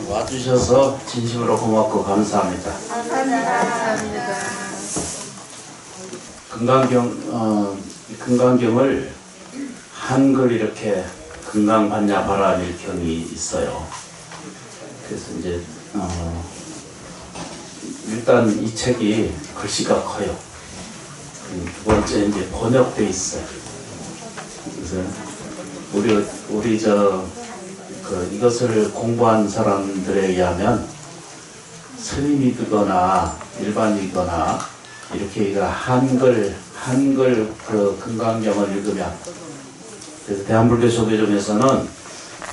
와주셔서 진심으로 고맙고 감사합니다. 감사합니다. 금강경을 한글 이렇게 금강반야바라밀 경이 있어요. 그래서 이제 일단 이 책이 글씨가 커요. 두 번째 이제 번역돼 있어요. 그래서 우리 이것을 공부한 사람들에 의하면 스님이거나 일반이거나 이렇게 한글 그 금강경을 읽으면, 그래서 대한불교 조계종에서는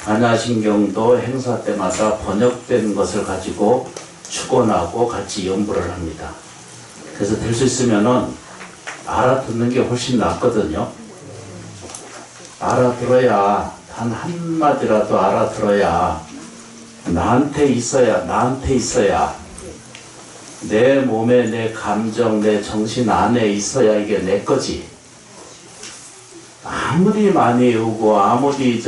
반야신경도 행사 때마다 번역된 것을 가지고 축원하고 같이 연부를 합니다. 그래서 될 수 있으면은 알아듣는 게 훨씬 낫거든요. 알아들어야, 단 한마디라도 알아들어야, 나한테 있어야 내 몸에 내 감정, 내 정신 안에 있어야 이게 내 거지. 아무리 많이 외우고 아무리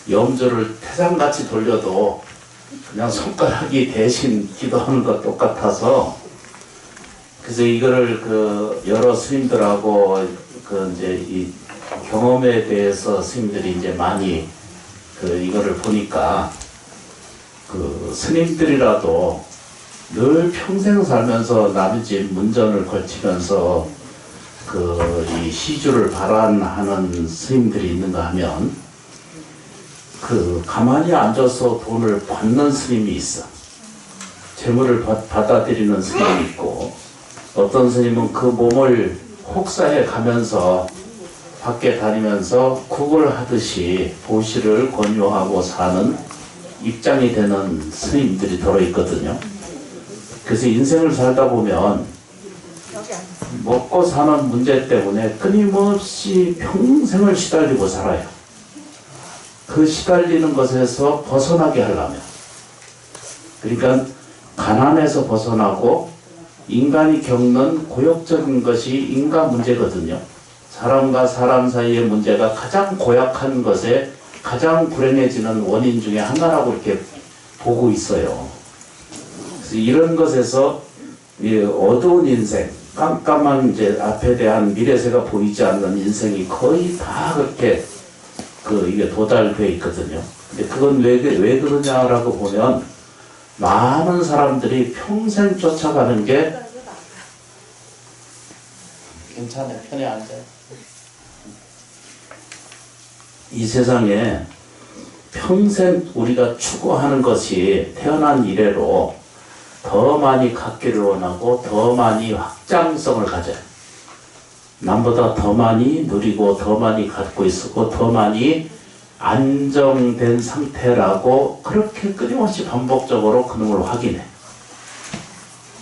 염조를 태산같이 돌려도 그냥 손가락이 대신 기도하는 것 똑같아서, 그래서 이거를 여러 스님들하고 이제 이 경험에 대해서 스님들이 이제 많이 이거를 보니까 스님들이라도 늘 평생 살면서 남의 집 문전을 걸치면서 이 시주를 발안하는 스님들이 있는가 하면 가만히 앉아서 돈을 받는 스님이 있어. 재물을 받아들이는 스님이 있고, 어떤 스님은 그 몸을 혹사해 가면서 밖에 다니면서 구걸하듯이 보시를 권유하고 사는 입장이 되는 스님들이 들어있거든요. 그래서 인생을 살다 보면 먹고 사는 문제 때문에 끊임없이 평생을 시달리고 살아요. 그 시달리는 것에서 벗어나게 하려면, 그러니까 가난에서 벗어나고 인간이 겪는 고역적인 것이 인간 문제거든요. 사람과 사람 사이의 문제가 가장 고약한 것에 가장 불행해지는 원인 중에 하나라고 이렇게 보고 있어요. 그래서 이런 것에서 어두운 인생, 깜깜한 이제 앞에 대한 미래세가 보이지 않는 인생이 거의 다 그렇게 이게 도달되어 있거든요. 근데 그건 왜 그러냐라고 보면, 많은 사람들이 평생 쫓아가는 게, 괜찮아요. 편히 앉아요. 이 세상에 평생 우리가 추구하는 것이 태어난 이래로 더 많이 갖기를 원하고 더 많이 확장성을 가져요. 남보다 더 많이 누리고 더 많이 갖고 있고 더 많이 안정된 상태라고 그렇게 끊임없이 반복적으로 그놈을 확인해.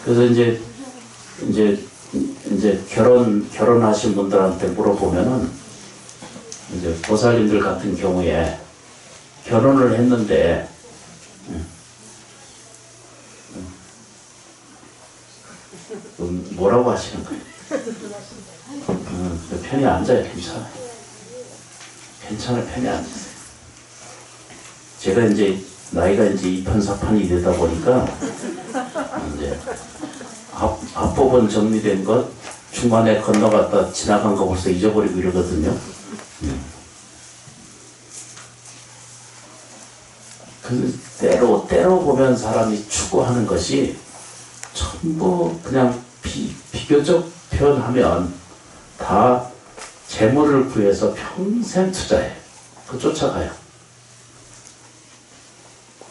그래서 이제 결혼하신 분들한테 물어보면은, 이제 보살님들 같은 경우에 결혼을 했는데 뭐라고 하시는 거예요? 편히 앉아요. 괜찮아요. 편히 앉으세요. 제가 이제 나이가 이제 이판사판이 되다 보니까 이제 앞부분 정리된 것 중간에 건너갔다 지나간 거 벌써 잊어버리고 이러거든요. 때로 보면 사람이 추구하는 것이 전부 그냥 비교적 표현하면 다 재물을 구해서 평생 투자해. 쫓아가요.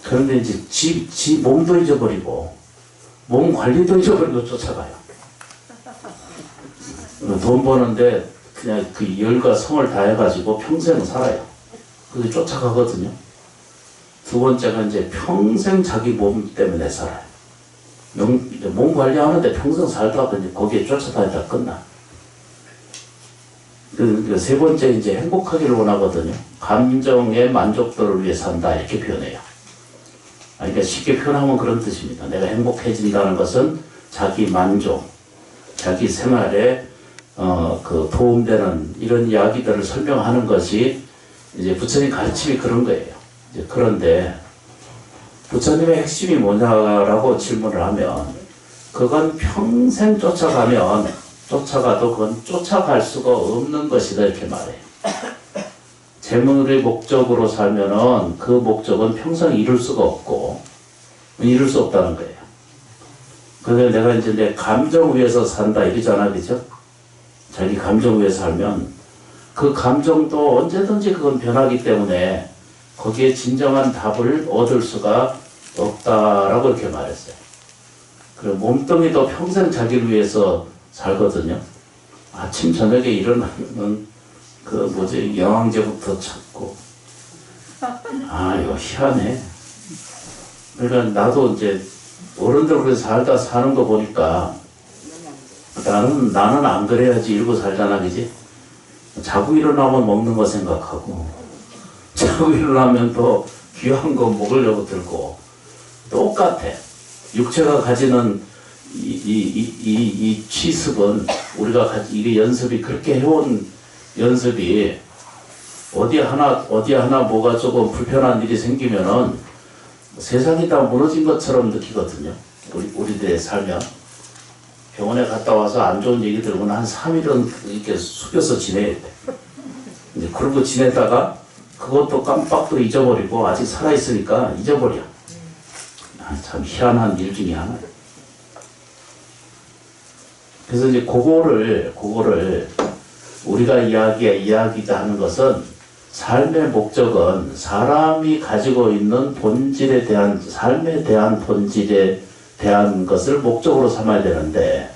그런데 이제 지 몸도 잊어버리고 몸 관리도 잊어버리고 쫓아가요. 돈 버는데 그냥 열과 성을 다해가지고 평생 살아요. 그게 쫓아가거든요. 두 번째가 이제 평생 자기 몸 때문에 살아요. 몸 관리하는데 평생 살다 보니 거기에 쫓아다니다 끝나. 세 번째 이제 행복하기를 원하거든요. 감정의 만족도를 위해 산다 이렇게 표현해요. 그러니까 쉽게 표현하면 그런 뜻입니다. 내가 행복해진다는 것은 자기 만족, 자기 생활에 도움되는 이런 이야기들을 설명하는 것이 이제 부처님 가르침이 그런 거예요. 이제 그런데 부처님의 핵심이 뭐냐라고 질문을 하면 그건 평생 쫓아가도 그건 쫓아갈 수가 없는 것이다 이렇게 말해요. 재물의 목적으로 살면은 그 목적은 평생 이룰 수가 없고 이룰 수 없다는 거예요. 그래서 내가 이제 내 감정 위에서 산다 이러잖아, 그죠? 자기 감정 위에 살면 그 감정도 언제든지 그건 변하기 때문에 거기에 진정한 답을 얻을 수가 없다라고 이렇게 말했어요. 그리고 몸뚱이도 평생 자기를 위해서 살거든요. 아침 저녁에 일어나면 그 뭐지 영양제부터 찾고 아 이거 희한해. 그러니까 나도 이제 어른들 그래서 살다 사는 거 보니까 나는 안 그래야지 이러고 살잖아, 그지? 자고 일어나면 먹는 거 생각하고 자고 일어나면 또 귀한 거 먹으려고 들고 똑같아. 육체가 가지는 이 취습은 우리가 이게 연습이 그렇게 해온 연습이 어디 하나 뭐가 조금 불편한 일이 생기면은 세상이 다 무너진 것처럼 느끼거든요. 우리들의 살면 병원에 갔다 와서 안 좋은 얘기 들으면 한 3일은 이렇게 숙여서 지내야 돼. 이제 그러고 지내다가 그것도 깜빡도 잊어버리고 아직 살아있으니까 잊어버려. 참 희한한 일 중에 하나예요. 그래서 이제 그거를 우리가 이야기자 하는 것은 삶의 목적은 사람이 가지고 있는 본질에 대한 삶에 대한 본질에 대한 것을 목적으로 삼아야 되는데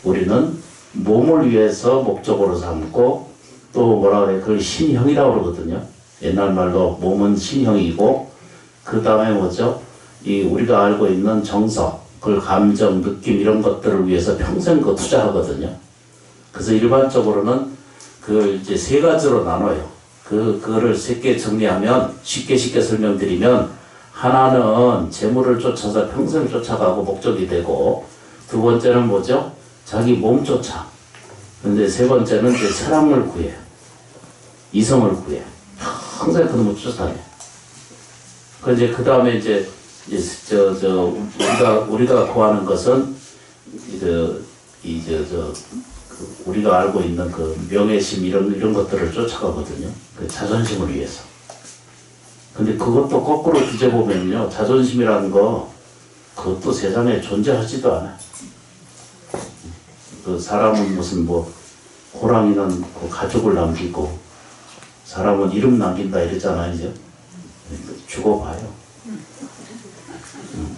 우리는 몸을 위해서 목적으로 삼고 또 뭐라 그래 그걸 신형이라고 그러거든요. 옛날 말로 몸은 신형이고 그 다음에 뭐죠? 이 우리가 알고 있는 정서, 그 감정, 느낌 이런 것들을 위해서 평생 그 투자하거든요. 그래서 일반적으로는 그 이제 세 가지로 나눠요. 그거를 세 개 정리하면 쉽게 설명드리면 하나는 재물을 쫓아서 평생 쫓아가고 목적이 되고 두 번째는 뭐죠? 자기 몸 쫓아. 근데 세 번째는 이제 사랑을 구해. 이성을 구해. 평생 그놈을 쫓아다녀. 그 다음에 이제 우리가 구하는 것은 우리가 알고 있는 그 명예심 이런 것들을 쫓아가거든요. 그 자존심을 위해서. 근데 그것도 거꾸로 뒤져보면요. 자존심이라는 거 그것도 세상에 존재하지도 않아. 그 사람은 무슨 뭐 호랑이는 그 가족을 남기고 사람은 이름 남긴다 이러잖아 이제. 죽어봐요.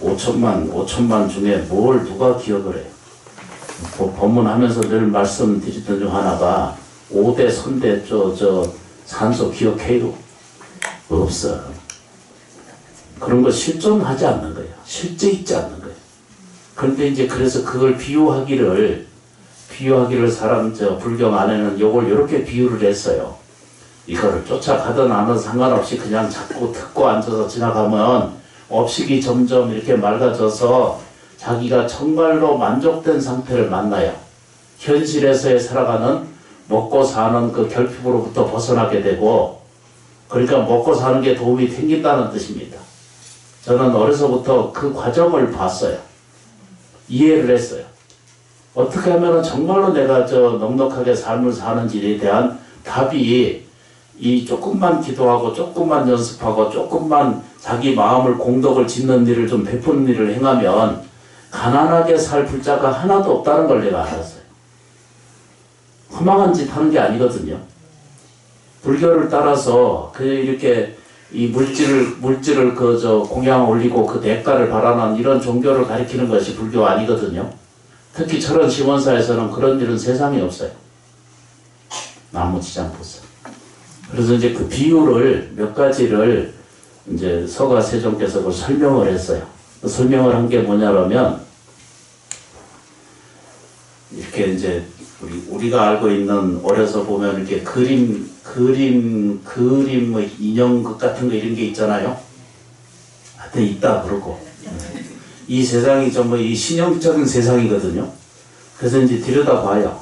5천만 중에 뭘 누가 기억을 해요. 법문하면서 늘 말씀드리던 중 하나가 5대 선대 산소 기억해요? 없어. 그런 거 실존하지 않는 거예요. 실제 있지 않는 거예요. 그런데 이제 그래서 그걸 비유하기를 불경 안에는 요걸 이렇게 비유를 했어요. 이거를 쫓아가든 안 하든 상관없이 그냥 자꾸 듣고 앉아서 지나가면 업식이 점점 이렇게 맑아져서 자기가 정말로 만족된 상태를 만나요. 현실에서의 살아가는 먹고 사는 그 결핍으로부터 벗어나게 되고 그러니까 먹고 사는 게 도움이 생긴다는 뜻입니다. 저는 어려서부터 그 과정을 봤어요. 이해를 했어요. 어떻게 하면 정말로 내가 넉넉하게 삶을 사는지에 대한 답이 이 조금만 기도하고 조금만 연습하고 조금만 자기 마음을 공덕을 짓는 일을 좀 베푸는 일을 행하면 가난하게 살 불자가 하나도 없다는 걸 내가 알았어요. 허망한 짓 하는 게 아니거든요. 불교를 따라서 이렇게 이 물질을 공양 올리고 그 대가를 바라는 이런 종교를 가리키는 것이 불교 아니거든요. 특히 저런 시원사에서는 그런 일은 세상에 없어요. 나무지장보살. 그래서 이제 그 비유를 몇 가지를 이제 서가 세종께서 그 설명을 했어요. 그 설명을 한 게 뭐냐면 이렇게 이제 우리가 알고 있는 어려서 보면 이렇게 그림 뭐 인형 같은 거 이런 게 있잖아요. 하여튼 있다 그러고 이 세상이 전부 이 신형적인 세상이거든요. 그래서 이제 들여다봐요.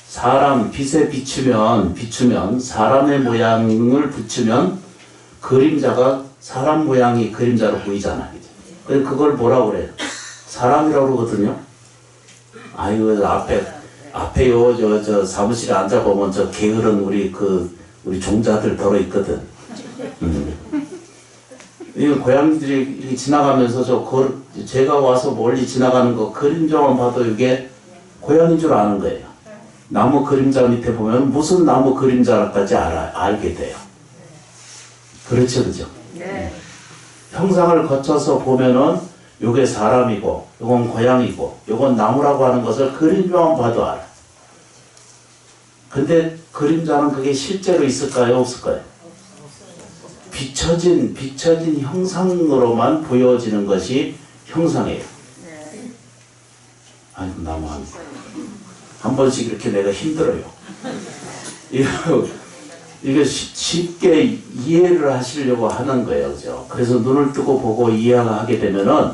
사람 빛에 비추면 사람의 모양을 붙이면 그림자가 사람 모양이 그림자로 보이잖아. 그걸 뭐라고 그래요? 사람이라고 그러거든요. 아이고, 앞에 저 사무실에 앉아보면 저 게으른 우리 종자들 더러 있거든. 이 고양이들이 이렇게 지나가면서 제가 와서 멀리 지나가는 거 그림자만 봐도 이게 고양이인 줄 아는 거예요. 나무 그림자 밑에 보면 무슨 나무 그림자까지 알게 돼요. 그렇죠, 그죠? 네. 형상을 거쳐서 보면은 요게 사람이고 요건 고양이고 요건 나무라고 하는 것을 그림자만 봐도 알아. 근데 그림자는 그게 실제로 있을까요, 없을까요? 비춰진 형상으로만 보여지는 것이 형상이에요. 아이고, 나무 한 번씩 이렇게 내가 힘들어요. 이거 쉽게 이해를 하시려고 하는 거예요. 그죠? 그래서 눈을 뜨고 보고 이해하게 되면은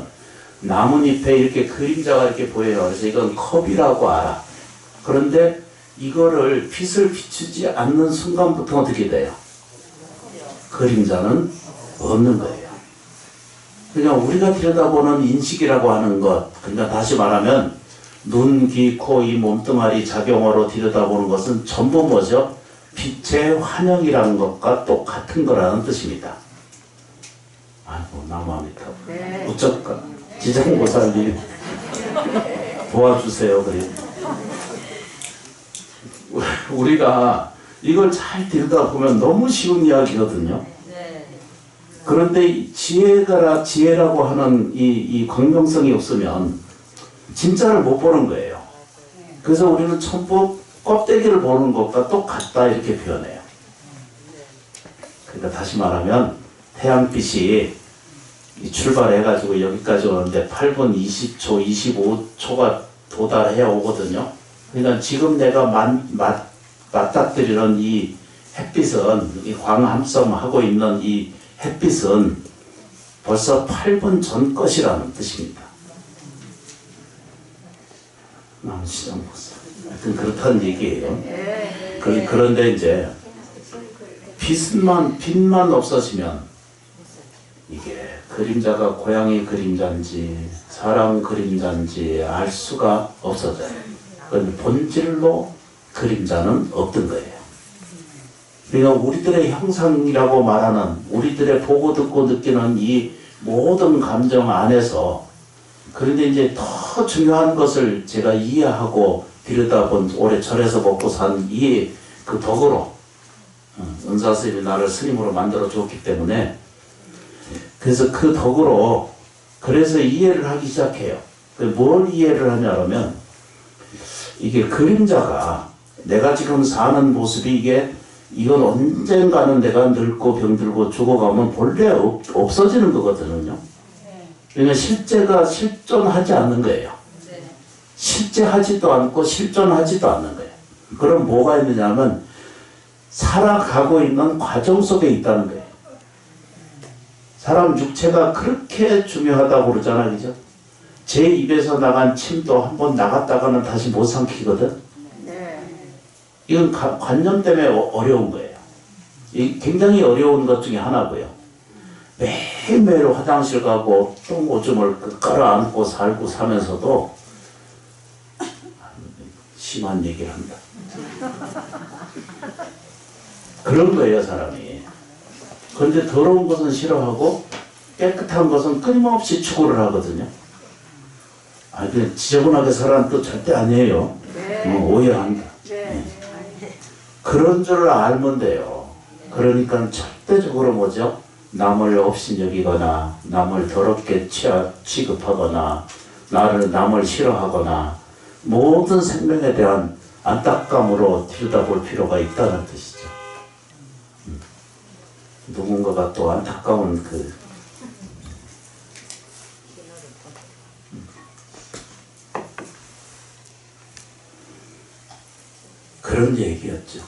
나뭇잎에 이렇게 그림자가 이렇게 보여요. 그래서 이건 컵이라고 알아. 그런데 이거를 빛을 비추지 않는 순간부터 어떻게 돼요? 그림자는 없는 거예요. 그냥 우리가 들여다보는 인식이라고 하는 것, 그러니까 다시 말하면 눈, 귀, 코, 이 몸뚱아리 작용으로 들여다보는 것은 전부 뭐죠? 빛의 환영이라는 것과 똑같은 거라는 뜻입니다. 아이고, 나무합니다. 네. 어쩔까? 지장보살님 도와주세요. 그래. 우리가 이걸 잘 들여다보면 너무 쉬운 이야기거든요. 그런데 이 지혜라고 하는 이 광명성이 없으면 진짜를 못 보는 거예요. 그래서 우리는 전부 껍데기를 보는 것과 똑같다 이렇게 표현해요. 그러니까 다시 말하면 태양빛이 출발해가지고 여기까지 오는데 8분 20초, 25초가 도달해 오거든요. 그러니까 지금 내가 맞닥뜨리는 이 햇빛은, 이 광합성하고 있는 이 햇빛은 벌써 8분 전 것이라는 뜻입니다. 남시장보사. 하여튼 그렇다는 얘기예요. 그런데 이제 빛만 없어지면 이게 그림자가 고양이 그림자인지 사람 그림자인지 알 수가 없어져요. 그런데 본질로 그림자는 없던 거예요. 그러니까 우리들의 형상이라고 말하는 우리들의 보고 듣고 느끼는 이 모든 감정 안에서 그런데 이제 더 중요한 것을 제가 이해하고 들여다본 올해 절에서 먹고 산 이 그 덕으로 은사스님이 나를 스님으로 만들어 줬기 때문에 그래서 그 덕으로 그래서 이해를 하기 시작해요. 뭘 이해를 하냐면 이게 그림자가 내가 지금 사는 모습이 이건 언젠가는 내가 늙고 병들고 죽어가면 본래 없어지는 거거든요. 그러니까 실제가 실존하지 않는 거예요. 실제하지도 않고 실존하지도 않는 거예요. 그럼 뭐가 있느냐면 살아가고 있는 과정 속에 있다는 거예요. 사람 육체가 그렇게 중요하다고 그러잖아요. 그죠? 제 입에서 나간 침도 한번 나갔다가는 다시 못 삼키거든. 이건 관념 때문에 어려운 거예요. 이 굉장히 어려운 것 중에 하나고요. 매일매일 화장실 가고 똥 오줌을 깔아안고 살고 사면서도 심한 얘기를 한다. 그런 거예요, 사람이. 그런데 더러운 것은 싫어하고 깨끗한 것은 끊임없이 추구를 하거든요. 근데 지저분하게 살아는 또 절대 아니에요. 오해한다. 그런 줄을 알면 돼요. 그러니까 절대적으로 뭐죠? 남을 업신여기거나 남을 더럽게 취급하거나 남을 싫어하거나 모든 생명에 대한 안타까움으로 들여다볼 필요가 있다는 뜻이죠. 누군가가 또 안타까운 그런 얘기였죠.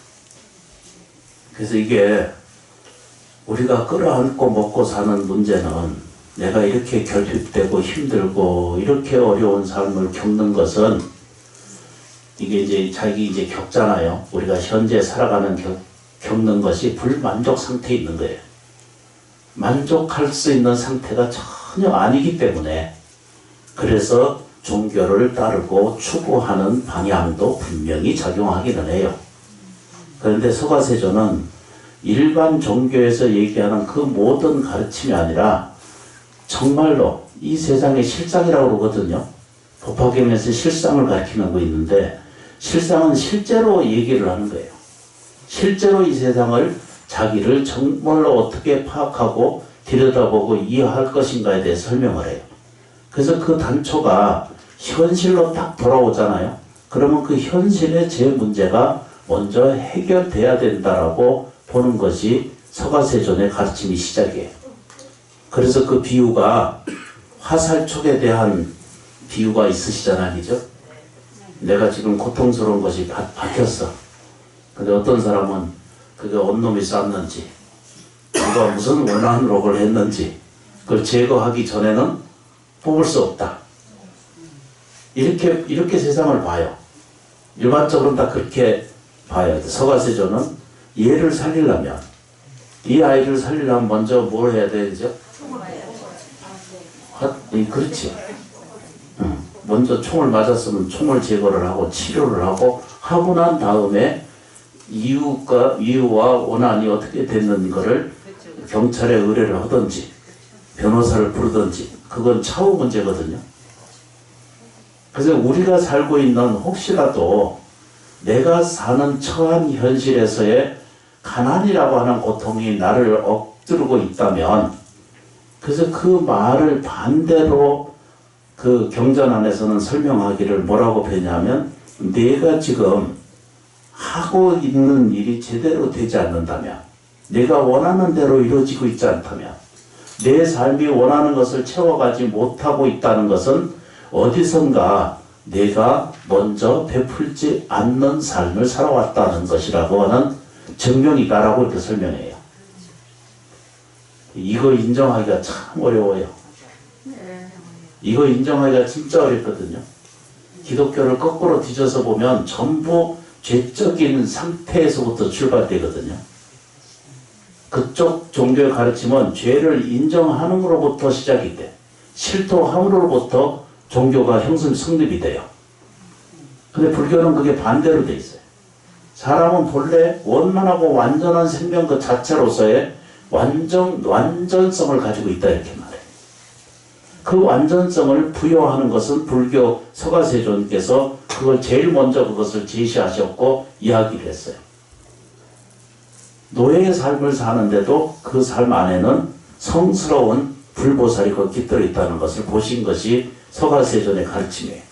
그래서 이게 우리가 끌어안고 먹고 사는 문제는 내가 이렇게 결핍되고 힘들고 이렇게 어려운 삶을 겪는 것은 이게 이제 자기 이제 겪잖아요. 우리가 현재 살아가는 겪는 것이 불만족 상태에 있는 거예요. 만족할 수 있는 상태가 전혀 아니기 때문에 그래서 종교를 따르고 추구하는 방향도 분명히 작용하기는 해요. 그런데 서가세조는 일반 종교에서 얘기하는 그 모든 가르침이 아니라 정말로 이 세상의 실상이라고 그러거든요. 법화경에서 실상을 가르치는 거 있는데 실상은 실제로 얘기를 하는 거예요. 실제로 이 세상을 자기를 정말로 어떻게 파악하고 들여다보고 이해할 것인가에 대해서 설명을 해요. 그래서 그 단초가 현실로 딱 돌아오잖아요. 그러면 그 현실의 제 문제가 먼저 해결돼야 된다라고 보는 것이 서가세존의 가르침이 시작이에요. 그래서 그 비유가 화살촉에 대한 비유가 있으시잖아요. 그죠? 내가 지금 고통스러운 것이 박혔어. 근데 어떤 사람은 그게 온놈이 쌌는지 누가 무슨 원한으로 했는지 그걸 제거하기 전에는 뽑을 수 없다. 이렇게 세상을 봐요. 일반적으로는 다 그렇게 봐야 돼. 서가세조는 얘를 살리려면 이 아이를 살리려면 먼저 뭘 해야 되죠? 그렇지. 먼저 총을 맞았으면 총을 제거를 하고 치료를 하고 난 다음에 이유와 원한이 어떻게 됐는 거를 경찰에 의뢰를 하든지 변호사를 부르든지 그건 차후 문제거든요. 그래서 우리가 살고 있는 혹시라도 내가 사는 처한 현실에서의 가난이라고 하는 고통이 나를 억누르고 있다면 그래서 그 말을 반대로 그 경전 안에서는 설명하기를 뭐라고 표현하면 내가 지금 하고 있는 일이 제대로 되지 않는다면 내가 원하는 대로 이루어지고 있지 않다면 내 삶이 원하는 것을 채워가지 못하고 있다는 것은 어디선가 내가 먼저 베풀지 않는 삶을 살아왔다는 것이라고 하는 증명이다라고 이렇게 설명해요. 이거 인정하기가 참 어려워요. 이거 인정하기가 진짜 어렵거든요. 기독교를 거꾸로 뒤져서 보면 전부 죄적인 상태에서부터 출발되거든요. 그쪽 종교의 가르침은 죄를 인정하는 것으로부터 시작이 돼. 실토함으로부터 종교가 성립이 돼요. 근데 불교는 그게 반대로 돼 있어요. 사람은 본래 원만하고 완전한 생명 그 자체로서의 완전성을 가지고 있다 이렇게 말해요. 그 완전성을 부여하는 것은 불교 서가세존께서 그걸 제일 먼저 그것을 제시하셨고 이야기를 했어요. 노예의 삶을 사는데도 그 삶 안에는 성스러운 불보살이 그 깃들어 있다는 것을 보신 것이 서가세존의 가르침이에요.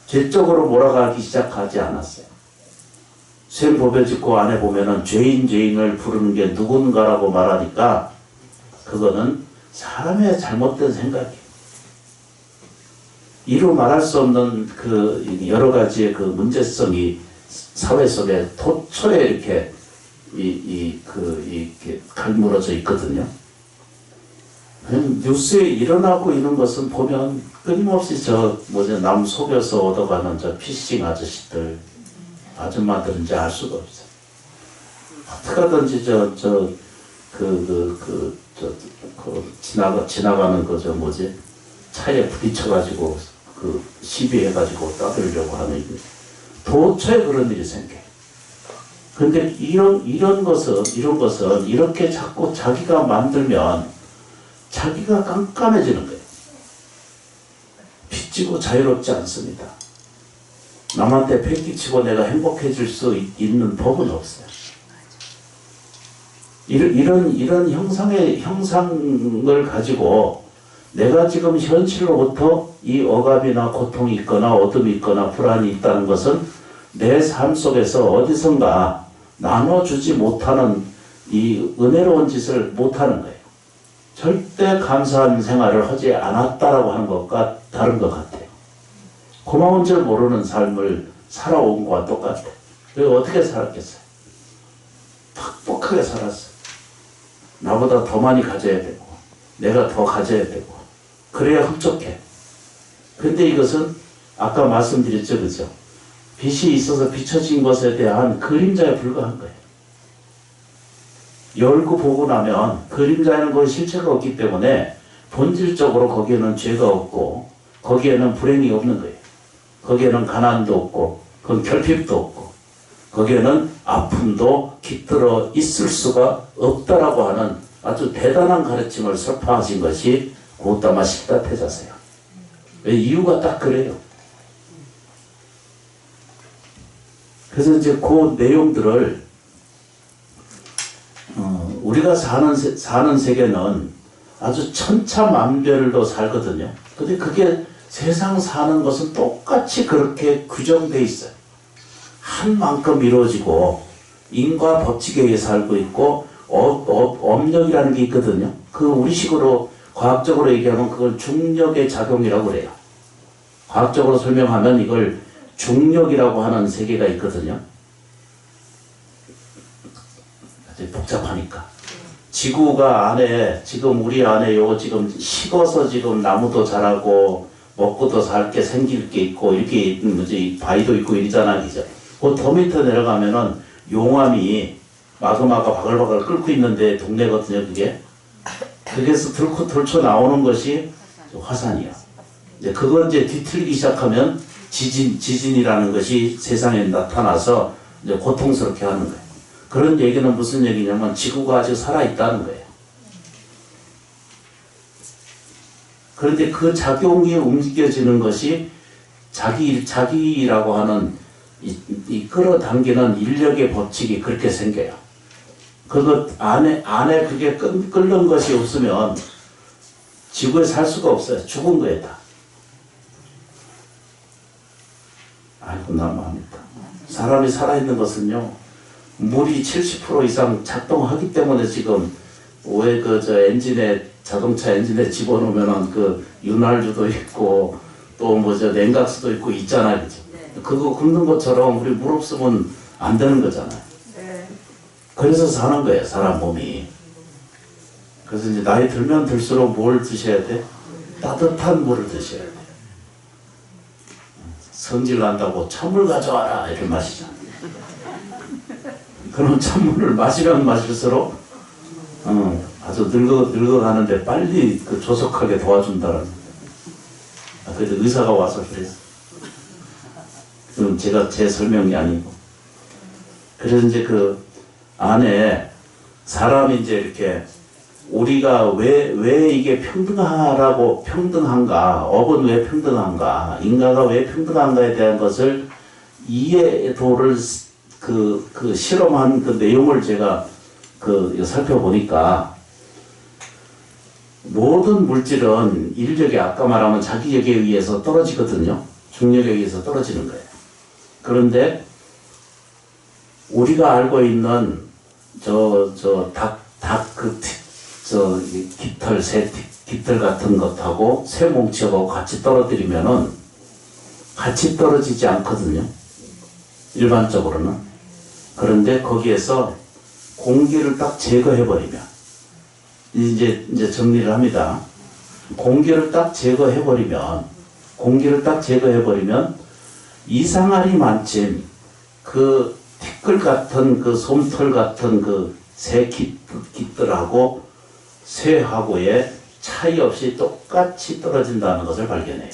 죄적으로 몰아가기 시작하지 않았어요. 쇠법요직고 안에 보면은 죄인을 부르는 게 누군가라고 말하니까 그거는 사람의 잘못된 생각이에요. 이루 말할 수 없는 그 여러 가지의 그 문제성이 사회 속에 도처에 이렇게 이렇게 갈무러져 있거든요. 뉴스에 일어나고 있는 것은 보면 끊임없이 남 속여서 얻어가는 피싱 아저씨들, 아줌마들은 알 수가 없어요. 어떻게 하든지 지나가는 차에 부딪혀가지고 시비해가지고 따들려고 하는 도처에 그런 일이 생겨요. 근데 이런 것은 이렇게 자꾸 자기가 만들면 자기가 깜깜해지는 거예요. 빚지고 자유롭지 않습니다. 남한테 패기치고 내가 행복해질 수 있는 법은 없어요. 이런 형상을 가지고 내가 지금 현실로부터 이 억압이나 고통이 있거나 어둠이 있거나 불안이 있다는 것은 내 삶 속에서 어디선가 나눠주지 못하는 이 은혜로운 짓을 못하는 거예요. 절대 감사한 생활을 하지 않았다라고 하는 것과 다른 것 같아요. 고마운 줄 모르는 삶을 살아온 것과 똑같아요. 어떻게 살았겠어요? 팍팍하게 살았어요. 나보다 더 많이 가져야 되고 내가 더 가져야 되고 그래야 흡족해. 근데 이것은 아까 말씀드렸죠. 그죠? 빛이 있어서 비춰진 것에 대한 그림자에 불과한 거예요. 열고 보고 나면 그림자에는 거의 실체가 없기 때문에 본질적으로 거기에는 죄가 없고 거기에는 불행이 없는 거예요. 거기에는 가난도 없고 그건 결핍도 없고 거기에는 아픔도 깃들어 있을 수가 없다라고 하는 아주 대단한 가르침을 설파하신 것이 고타마 시다태자세요. 이유가 딱 그래요. 그래서 이제 그 내용들을 우리가 사는 세계는 아주 천차만별로 살거든요. 근데 그게 세상 사는 것은 똑같이 그렇게 규정돼 있어요. 한 만큼 이루어지고 인과 법칙에 의해 살고 있고 업력이라는 게 있거든요. 그 우리식으로 과학적으로 얘기하면 그걸 중력의 작용이라고 그래요. 과학적으로 설명하면 이걸 중력이라고 하는 세계가 있거든요. 아주 복잡하니까. 지구가 안에 지금 우리 안에 요 지금 식어서 지금 나무도 자라고 먹고도 살 게 생길 게 있고 이렇게 뭐지 바위도 있고 이러잖아, 그죠? 그 더 밑에 내려가면은 용암이 마그마가 바글바글 끓고 있는데 동네거든요, 그게. 거기에서 들쳐 나오는 것이 화산이야. 이제 그건 이제 뒤틀기 시작하면 지진이라는 것이 세상에 나타나서 이제 고통스럽게 하는 거예요. 그런 얘기는 무슨 얘기냐면 지구가 아직 살아있다는 거예요. 그런데 그 작용이 움직여지는 것이 자기라고 하는 이 끌어당기는 인력의 법칙이 그렇게 생겨요. 그것 안에 그게 끓는 것이 없으면 지구에 살 수가 없어요. 죽은 거예요, 다. 아이고, 난감합니다. 사람이 살아있는 것은요, 물이 70% 이상 작동하기 때문에 지금 왜 자동차 엔진에 집어넣으면은 그 윤활유도 있고 또 뭐죠 냉각수도 있고 있잖아요, 그죠? 네. 그거 굽는 것처럼 우리 물 없으면 안 되는 거잖아요. 네. 그래서 사는 거예요, 사람 몸이. 그래서 이제 나이 들면 들수록 뭘 드셔야 돼? 따뜻한 물을 드셔야 돼. 성질 난다고 찬물 가져와라 이렇게 마시잖아. 그럼 찬물을 마시면 마실수록 아주 늙어가는데 빨리 그 조속하게 도와준다는. 그래도 의사가 와서 그래요. 그럼 제 설명이 아니고. 그래서 이제 그 안에 사람이 이제 이렇게 우리가 왜 이게 평등한가, 업은 왜 평등한가, 인간가 왜 평등한가에 대한 것을 이해도를 그 실험한 그 내용을 제가 살펴보니까 모든 물질은 인력이 아까 말하면 자기력에 의해서 떨어지거든요. 중력에 의해서 떨어지는 거예요. 그런데 우리가 알고 있는 깃털 같은 것하고 새 뭉치하고 같이 떨어뜨리면은 같이 떨어지지 않거든요. 일반적으로는. 그런데 거기에서 공기를 딱 제거해버리면, 이제 정리를 합니다. 공기를 딱 제거해버리면 이상하리만침 그 티끌 같은 그 솜털 같은 그 새 깃들하고 쇠하고의 차이 없이 똑같이 떨어진다는 것을 발견해요.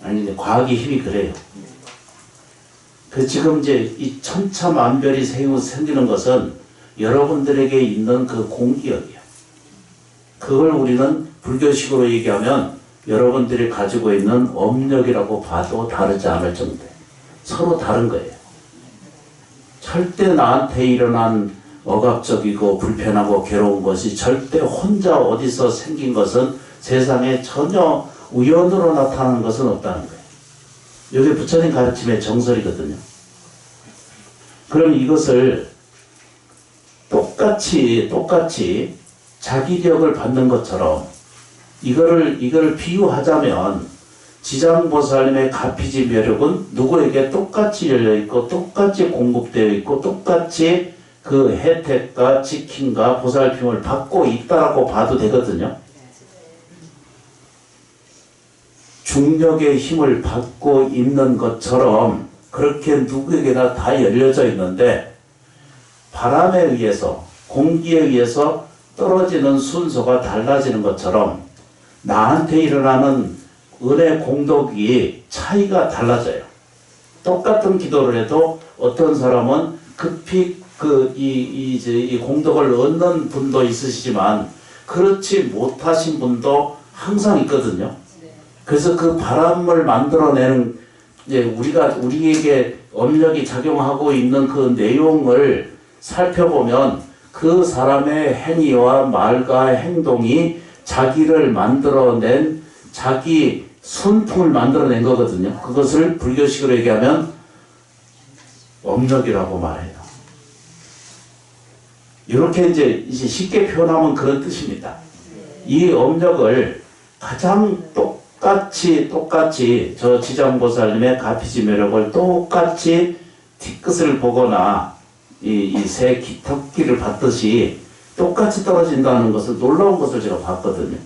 아니, 과학의 힘이 그래요. 지금 이제 이 천차만별이 생기는 것은 여러분들에게 있는 그 공기역이에요. 그걸 우리는 불교식으로 얘기하면 여러분들이 가지고 있는 업력이라고 봐도 다르지 않을 정도예요. 서로 다른 거예요. 절대 나한테 일어난 억압적이고 불편하고 괴로운 것이 절대 혼자 어디서 생긴 것은 세상에 전혀 우연으로 나타나는 것은 없다는 거예요. 이게 부처님 가르침의 정설이거든요. 그럼 이것을 똑같이 자기력을 받는 것처럼 이거를 비유하자면 지장보살님의 가피지 묘력은 누구에게 똑같이 열려있고 똑같이 공급되어 있고 똑같이 그 혜택과 지킴과 보살핌을 받고 있다라고 봐도 되거든요. 중력의 힘을 받고 있는 것처럼 그렇게 누구에게나 다 열려져 있는데 바람에 의해서 공기에 의해서 떨어지는 순서가 달라지는 것처럼 나한테 일어나는 은혜 공덕이 차이가 달라져요. 똑같은 기도를 해도 어떤 사람은 급히 이 공덕을 얻는 분도 있으시지만 그렇지 못하신 분도 항상 있거든요. 그래서 그 바람을 만들어내는 이제 우리에게 업력이 작용하고 있는 그 내용을 살펴보면 그 사람의 행위와 말과 행동이 자기를 만들어낸 자기 순풍을 만들어낸 거거든요. 그것을 불교식으로 얘기하면 업력이라고 말해요. 이렇게 이제 쉽게 표현하면 그런 뜻입니다. 이 업력을 가장 똑같이 저 지장보살님의 가피지 매력을 똑같이 뒤끝을 보거나 이 새 턱기를 받듯이 똑같이 떨어진다는 것을 놀라운 것을 제가 봤거든요.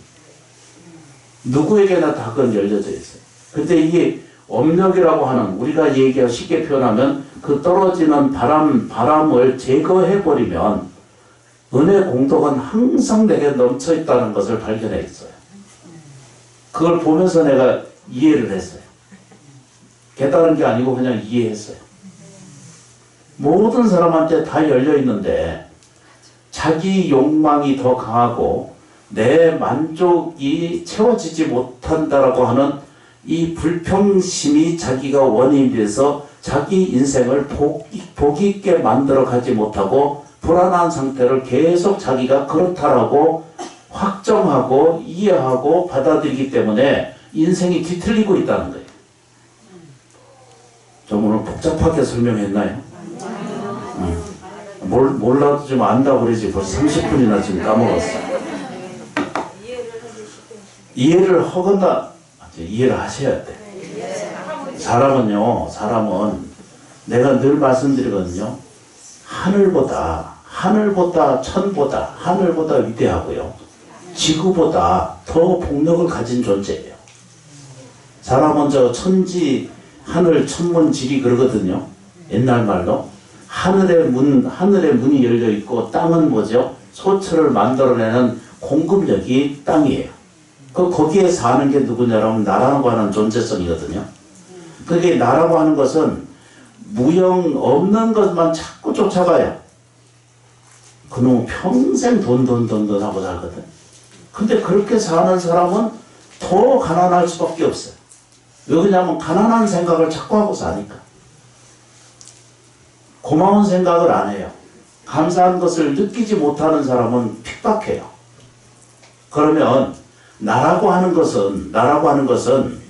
누구에게나 다 그건 열려져 있어요. 근데 이게 업력이라고 하는 우리가 얘기하고 쉽게 표현하면 그 떨어지는 바람을 제거해버리면 은혜 공덕은 항상 내게 넘쳐 있다는 것을 발견했어요. 그걸 보면서 내가 이해를 했어요. 깨달은 게 아니고 그냥 이해했어요. 모든 사람한테 다 열려 있는데 자기 욕망이 더 강하고 내 만족이 채워지지 못한다라고 하는 이 불평심이 자기가 원인이 돼서 자기 인생을 복 있게 만들어 가지 못하고 불안한 상태를 계속 자기가 그렇다라고 확정하고 이해하고 받아들이기 때문에 인생이 뒤틀리고 있다는 거예요. 좀 오늘 복잡하게 설명했나요? 몰라도 좀 안다고 그러지 벌써 30분이나 지금 까먹었어. 이해를 하거나 이해를 하셔야 돼. 사람은 내가 늘 말씀드리거든요. 하늘보다 천보다 하늘보다 위대하고요. 지구보다 더 복력을 가진 존재예요. 사람은 저 천지 하늘 천문지리 그러거든요. 옛날 말로 하늘의 문이 열려 있고 땅은 뭐죠? 소처를 만들어내는 공급력이 땅이에요. 거기에 사는 게 누구냐라면 나라고 하는 존재성이거든요. 그게 나라고 하는 것은 무형 없는 것만 자꾸 쫓아가요. 그놈은 평생 돈 하고 살거든. 근데 그렇게 사는 사람은 더 가난할 수밖에 없어요. 왜 그러냐면 가난한 생각을 자꾸 하고 사니까. 고마운 생각을 안 해요. 감사한 것을 느끼지 못하는 사람은 핍박해요. 그러면 나라고 하는 것은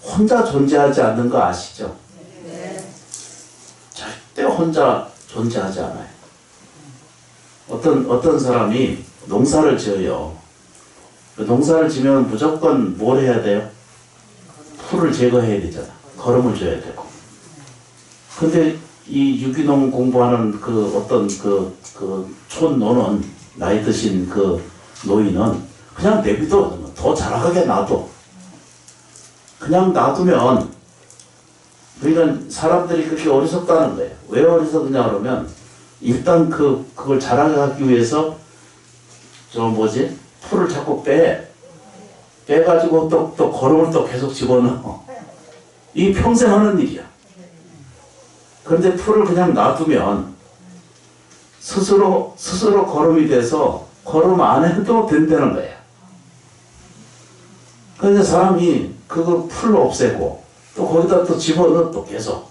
혼자 존재하지 않는 거 아시죠? 절대 혼자 존재하지 않아요. 어떤 사람이 농사를 지어요. 농사를 지면 무조건 뭘 해야 돼요? 풀을 제거해야 되잖아. 거름을 줘야 되고. 근데 이 유기농 공부하는 촌노는 나이 드신 그 노인은 그냥 내비둬. 더 자라게 놔둬. 그냥 놔두면 그러니까 사람들이 그렇게 어리석다는 거예요. 왜 어리석냐 그러면 일단 그걸 자라게 하기 위해서 풀을 자꾸 빼가지고 또 거름을 또 계속 집어넣어. 이 평생 하는 일이야. 그런데 풀을 그냥 놔두면 스스로 거름이 돼서 거름 안 해도 된다는 거야. 그런데 사람이 그걸 풀로 없애고 또 거기다 또 집어넣어 또 계속.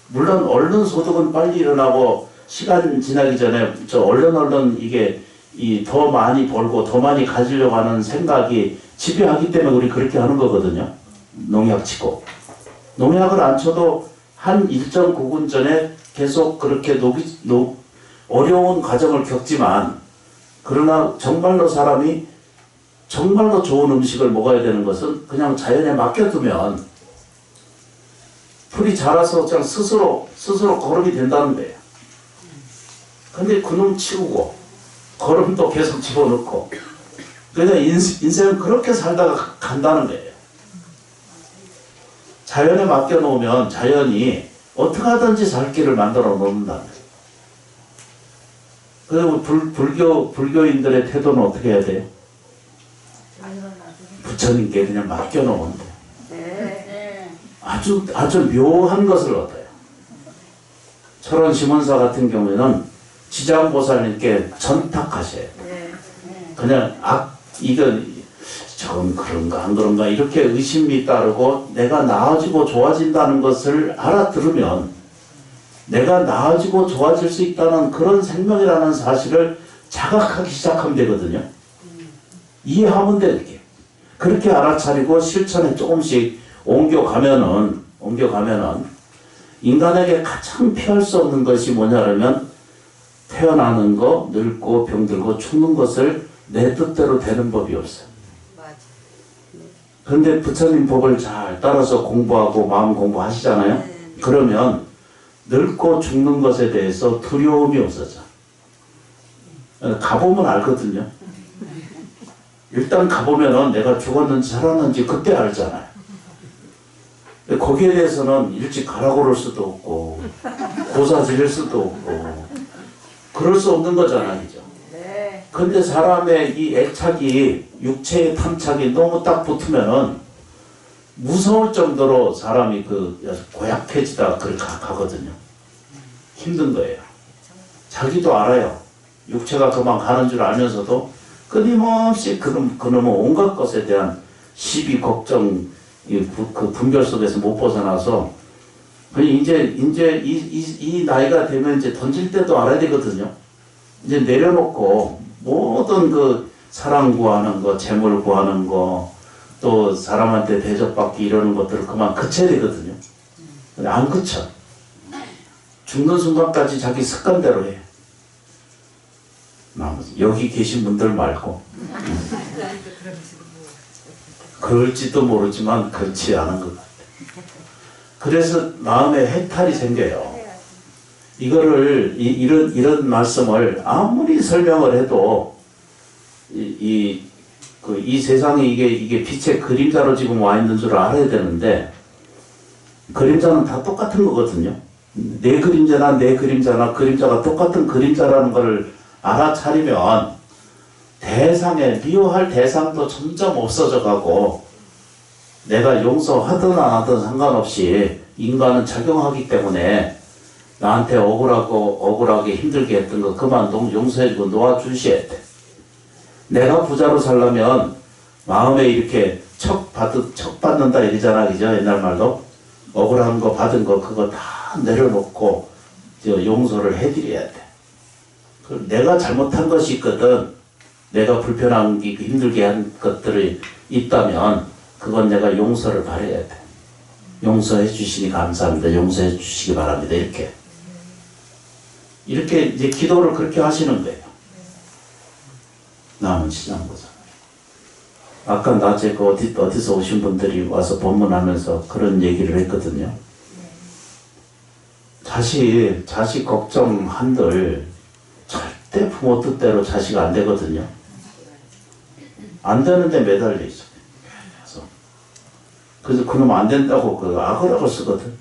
물론 얼른 소득은 빨리 일어나고 시간 지나기 전에 얼른 이게 더 많이 벌고 더 많이 가지려고 하는 생각이 지배하기 때문에 우리 그렇게 하는 거거든요. 농약 치고. 농약을 안 쳐도 한 일정 구분 전에 계속 그렇게 어려운 과정을 겪지만 그러나 정말로 사람이 정말로 좋은 음식을 먹어야 되는 것은 그냥 자연에 맡겨두면 풀이 자라서 그냥 스스로 거름이 된다는 거예요. 근데 그놈 치우고 거름도 계속 집어넣고 그러니까 인생은 그렇게 살다가 간다는 거예요. 자연에 맡겨놓으면 자연이 어떻게 하든지 살 길을 만들어 놓는다는 거예요. 그리고 불교인들의 태도는 어떻게 해야 돼요? 부처님께 그냥 맡겨놓으면 돼요. 네. 아주 묘한 것을 얻어요. 철원 심원사 같은 경우에는 지장보살님께 전탁하셔야 돼요. 네. 그냥 이건 저건 그런가 안 그런가 이렇게 의심이 따르고 내가 나아지고 좋아진다는 것을 알아들으면 내가 나아지고 좋아질 수 있다는 그런 생명이라는 사실을 자각하기 시작하면 되거든요. 이해하면 돼 이렇게. 그렇게 알아차리고 실천에 조금씩 옮겨가면은 인간에게 가장 피할 수 없는 것이 뭐냐면 태어나는 거, 늙고 병들고 죽는 것을 내 뜻대로 되는 법이 없어요. 그런데 부처님 법을 잘 따라서 공부하고 마음 공부하시잖아요. 그러면 늙고 죽는 것에 대해서 두려움이 없어져. 가보면 알거든요. 일단 가보면은 내가 죽었는지 살았는지 그때 알잖아요. 거기에 대해서는 일찍 가라고 그럴 수도 없고 고사 지를 수도 없고 그럴 수 없는 거잖아요. 그죠? 근데 사람의 이 애착이 육체의 탐착이 너무 딱 붙으면은 무서울 정도로 사람이 고약해지다 그렇게 가거든요. 힘든 거예요. 자기도 알아요. 육체가 그만 가는 줄 알면서도 끊임없이 그놈의 온갖 것에 대한 시비 걱정 그 분별 속에서 못 벗어나서 이제 이 나이가 되면 이제 던질 때도 알아야 되거든요. 이제 내려놓고 모든 그 사랑 구하는 거, 재물 구하는 거, 또 사람한테 대접받기 이러는 것들을 그만 그쳐야 되거든요. 근데 안 그쳐. 죽는 순간까지 자기 습관대로 해. 여기 계신 분들 말고. 그럴지도 모르지만 그렇지 않은 것 같아요. 그래서 마음에 해탈이 생겨요. 이거를 이런 말씀을 아무리 설명을 해도 이 세상에 이게 빛의 그림자로 지금 와 있는 줄 알아야 되는데 그림자는 다 똑같은 거거든요. 내 그림자나 그림자가 똑같은 그림자라는 것을 알아차리면 대상에 미워할 대상도 점점 없어져 가고 내가 용서하든 안 하든 상관없이 인간은 작용하기 때문에 나한테 억울하게 힘들게 했던 거 그만 용서해주고 놓아주셔야 돼. 내가 부자로 살려면 마음에 이렇게 척 받는다 이러잖아. 그죠? 옛날 말로. 억울한 거 받은 거 그거 다 내려놓고 용서를 해드려야 돼. 내가 잘못한 것이 있거든. 내가 불편한 게 힘들게 한 것들이 있다면 그건 내가 용서를 바라야 돼. 용서해 주시니 감사합니다. 용서해 주시기 바랍니다. 이렇게 이제 기도를 그렇게 하시는 거예요. 남은 시장보다. 아까 낮에 어디서 오신 분들이 와서 법문하면서 그런 얘기를 했거든요. 자식 걱정한들 절대 부모 뜻대로 자식 안 되거든요. 안 되는데 매달려 있어. 그래서 그놈 안 된다고 악어라고 쓰거든.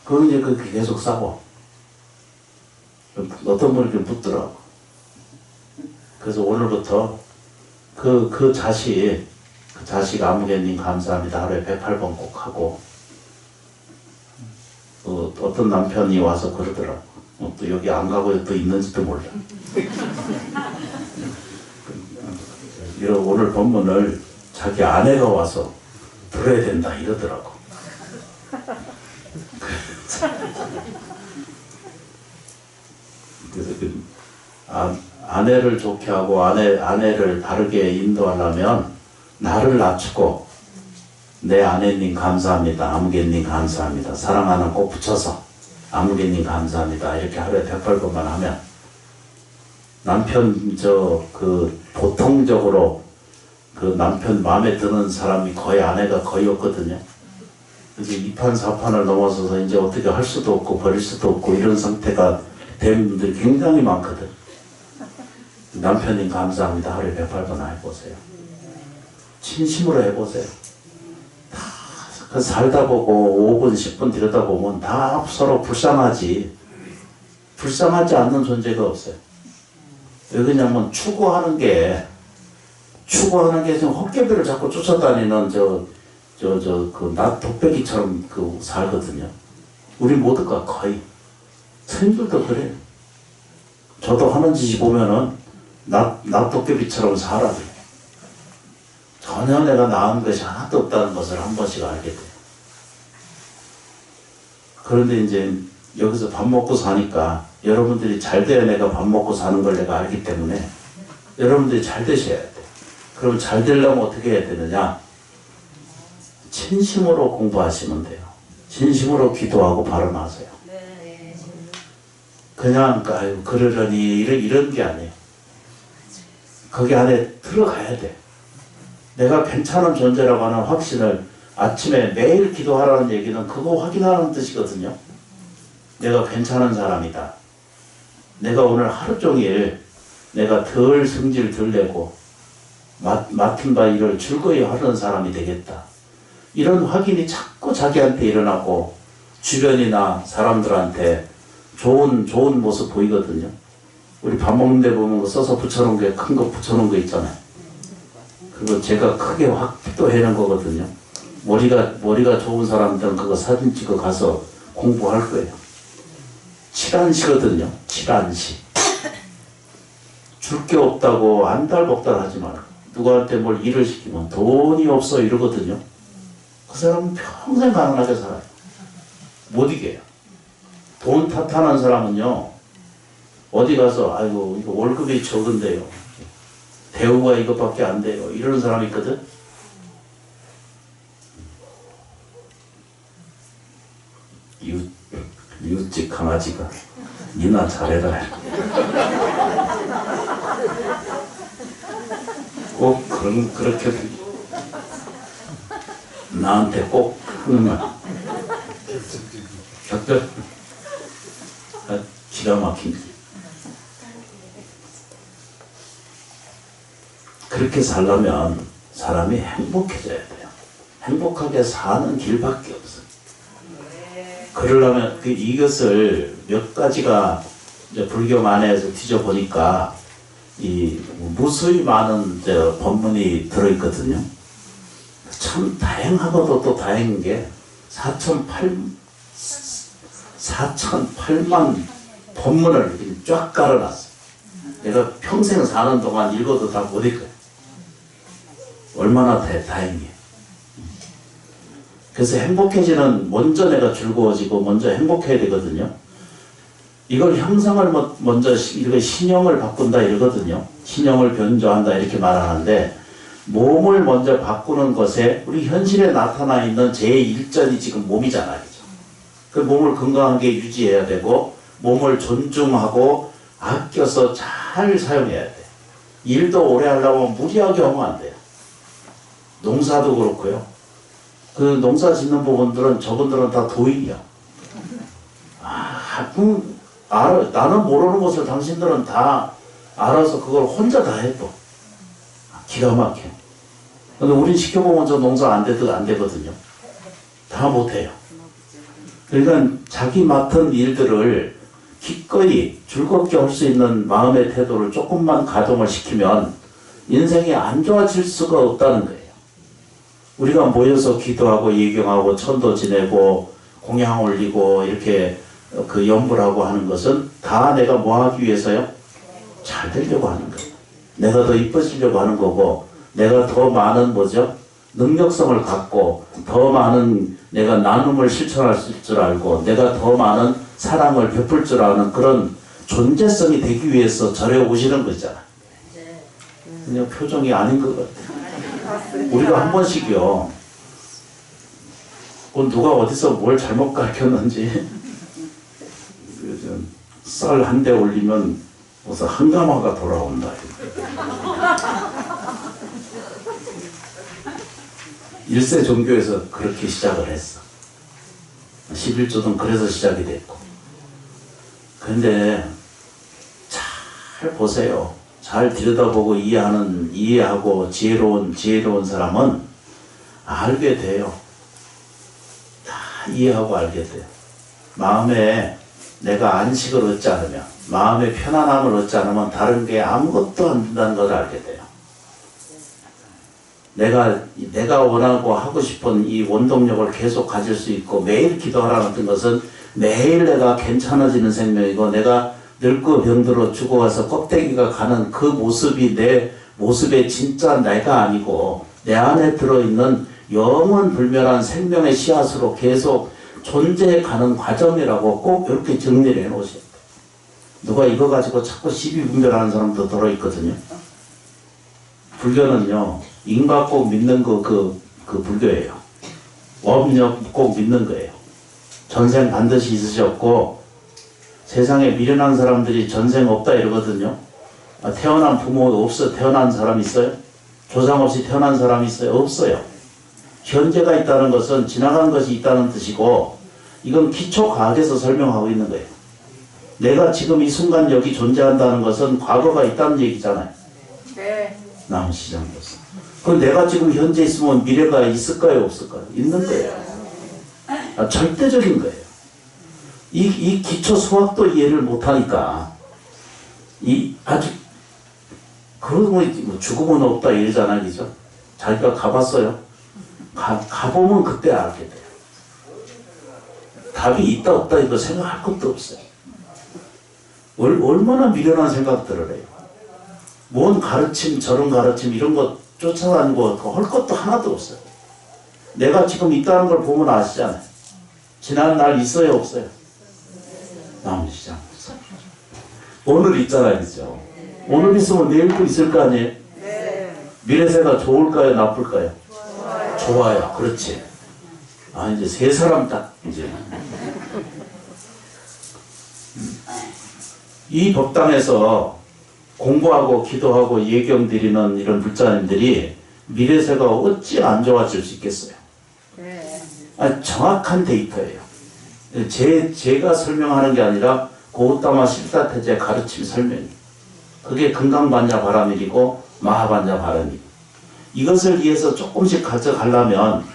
그거 이제 그렇게 계속 싸워. 어떤 분이 이렇게 묻더라고. 그래서 오늘부터 그 자식 아무개님 감사합니다. 하루에 108번 꼭 하고, 어떤 남편이 와서 그러더라고. 또 여기 안 가고 또 있는지도 몰라. 오늘 본문을 자기 아내가 와서 들어야 된다 이러더라고. 그래서 아내를 좋게 하고 아내를 바르게 인도하려면 나를 낮추고 내 아내님 감사합니다. 아무개님 감사합니다. 사랑하는 꼭 붙여서 아무개님 감사합니다. 이렇게 하루에 108번만 하면 남편 보통적으로 그 남편 마음에 드는 사람이 거의 아내가 거의 없거든요. 그래서 2판 4판을 넘어서서 이제 어떻게 할 수도 없고 버릴 수도 없고 이런 상태가 된 분들이 굉장히 많거든. 남편님 감사합니다. 하루에 108번 해보세요. 진심으로 해보세요. 살다 보고 5분 10분 들여다보면 다 서로 불쌍하지. 불쌍하지 않는 존재가 없어요. 왜 그러냐면 추구하는 게 지금 헛개비를 자꾸 쫓아다니는 그 독배기처럼 살거든요. 우리 모두가 거의. 스님들도 그래요. 저도 하는 짓이 보면은 독배비처럼 살아요. 전혀 내가 나은 것이 하나도 없다는 것을 한 번씩 알게 돼요. 그런데 이제 여기서 밥 먹고 사니까 여러분들이 잘 돼야 내가 밥 먹고 사는 걸 내가 알기 때문에 여러분들이 잘 되셔야 돼. 그럼 잘 되려면 어떻게 해야 되느냐? 진심으로 공부하시면 돼요. 진심으로 기도하고 발언하세요. 그냥 아유 그러려니 이런 게 아니에요. 거기 안에 들어가야 돼. 내가 괜찮은 존재라고 하는 확신을 아침에 매일 기도하라는 얘기는 그거 확인하는 뜻이거든요. 내가 괜찮은 사람이다. 내가 오늘 하루 종일 내가 덜 성질 덜 내고 맡은 바 일을 즐거이 하는 사람이 되겠다. 이런 확인이 자꾸 자기한테 일어나고 주변이나 사람들한테 좋은 모습 보이거든요. 우리 밥 먹는데 보면 써서 붙여놓은 게 큰 거 붙여놓은 거 있잖아요. 그거 제가 크게 확도 해놓은 거거든요. 머리가 좋은 사람들은 그거 사진 찍어 가서 공부할 거예요. 칠한시거든요. 칠한시. 줄 게 없다고 안달복달 하지 말고 누구한테 뭘 일을 시키면 돈이 없어 이러거든요. 그 사람은 평생 가난하게 살아요. 못 이겨요. 돈 탓하는 사람은요. 어디 가서 아이고 이거 월급이 적은데요. 대우가 이것밖에 안 돼요. 이러는 사람이 있거든. 이웃집 강아지가 니나 잘해라. 꼭 그렇게 나한테 꼭 하는 말. 격들 기가 막힙니다. 그렇게 살려면 사람이 행복해져야 돼요. 행복하게 사는 길밖에 없어요. 그러려면 이것을 몇 가지가 이제 불교 만해에서 뒤져보니까 이 무수히 많은 법문이 들어있거든요. 참 다행하고도 또 다행인 게 4,008만 법문을 쫙 깔아놨어요. 내가 평생 사는 동안 읽어도 다 못 읽어요. 얼마나 다행이에요. 그래서 행복해지는 먼저 내가 즐거워지고 먼저 행복해야 되거든요. 이걸 형상을 먼저 이렇게 신형을 바꾼다 이러거든요. 신형을 변조한다 이렇게 말하는데 몸을 먼저 바꾸는 것에 우리 현실에 나타나 있는 제1전이 지금 몸이잖아요. 그 몸을 건강하게 유지해야 되고 몸을 존중하고 아껴서 잘 사용해야 돼. 일도 오래 하려면 무리하게 하면 안 돼요. 농사도 그렇고요. 그 농사 짓는 부분들은 저분들은 다 도인이야. 나는 모르는 것을 당신들은 다 알아서 그걸 혼자 다 해 또. 기가 막혀. 근데 우린 시켜보면 저 농사 안 되거든요. 다 못해요. 그러니까 자기 맡은 일들을 기꺼이 즐겁게 할 수 있는 마음의 태도를 조금만 가동을 시키면 인생이 안 좋아질 수가 없다는 거예요. 우리가 모여서 기도하고 예경하고 천도 지내고 공양 올리고 이렇게 그 염불하고 하는 것은 다 내가 뭐 하기 위해서요? 잘 되려고 하는 거예요. 내가 더 이뻐지려고 하는 거고 내가 더 많은 능력성을 갖고 더 많은 내가 나눔을 실천할 줄 알고 내가 더 많은 사랑을 베풀 줄 아는 그런 존재성이 되기 위해서 절에 오시는 거잖아. 그냥 표정이 아닌 것 같아. 우리가 한 번씩이요. 누가 어디서 뭘 잘못 가르쳤는지 쌀 한 대 올리면 무슨 한가마가 돌아온다. 일세 종교에서 그렇게 시작을 했어. 11조는 그래서 시작이 됐고. 그런데 잘 보세요. 잘 들여다보고 이해하고 지혜로운 사람은 알게 돼요. 다 이해하고 알게 돼요. 마음에 내가 안식을 얻지 않으면, 마음의 편안함을 얻지 않으면 다른 게 아무것도 안 된다는 걸 알게 돼요. 내가 원하고 하고 싶은 이 원동력을 계속 가질 수 있고, 매일 기도하라는 것은 매일 내가 괜찮아지는 생명이고, 내가 늙고 병들어 죽어가서 껍데기가 가는 그 모습이 내 모습의 진짜 내가 아니고, 내 안에 들어있는 영원 불멸한 생명의 씨앗으로 계속 존재해 가는 과정이라고 꼭 이렇게 정리를 해 놓으셔야 돼요. 누가 이거 가지고 자꾸 시비분별하는 사람도 들어있거든요. 불교는요, 인과 꼭 믿는 그 불교예요. 업력 꼭 믿는 거예요. 전생 반드시 있으셨고, 세상에 미련한 사람들이 전생 없다 이러거든요. 태어난 부모 없어 태어난 사람 있어요? 조상 없이 태어난 사람 있어요? 없어요. 현재가 있다는 것은 지나간 것이 있다는 뜻이고, 이건 기초과학에서 설명하고 있는 거예요. 내가 지금 이 순간 여기 존재한다는 것은 과거가 있다는 얘기잖아요. 네. 남시장로서. 그럼 내가 지금 현재 있으면 미래가 있을까요? 없을까요? 있는 거예요. 절대적인 거예요. 이 기초 수학도 이해를 못하니까, 아직, 그러고 뭐 죽음은 없다 이러잖아요. 그죠? 자기가 가봤어요. 가보면 그때 알게 돼요. 답이 있다 없다 이거 생각할 것도 없어요. 얼마나 미련한 생각들을 해요. 뭔 가르침 저런 가르침 이런 거 쫓아다니고 할 것도 하나도 없어요. 내가 지금 있다는 걸 보면 아시잖아요. 지난 날 있어요 없어요? 남으시잖아요. 오늘 있잖아요. 그죠? 오늘 있으면 내일도 있을 거 아니에요? 미래세가 좋을까요 나쁠까요? 좋아요. 그렇지. 이제 세 사람 딱 이제 이 법당에서 공부하고 기도하고 예경 드리는 이런 불자님들이 미래세가 어찌 안 좋아질 수 있겠어요? 정확한 데이터예요. 제가 설명하는 게 아니라 고우타마 실사태제 가르침 설명이에요. 그게 금강반야 바라밀이고 마하반야 바라밀. 이것을 위해서 조금씩 가져가려면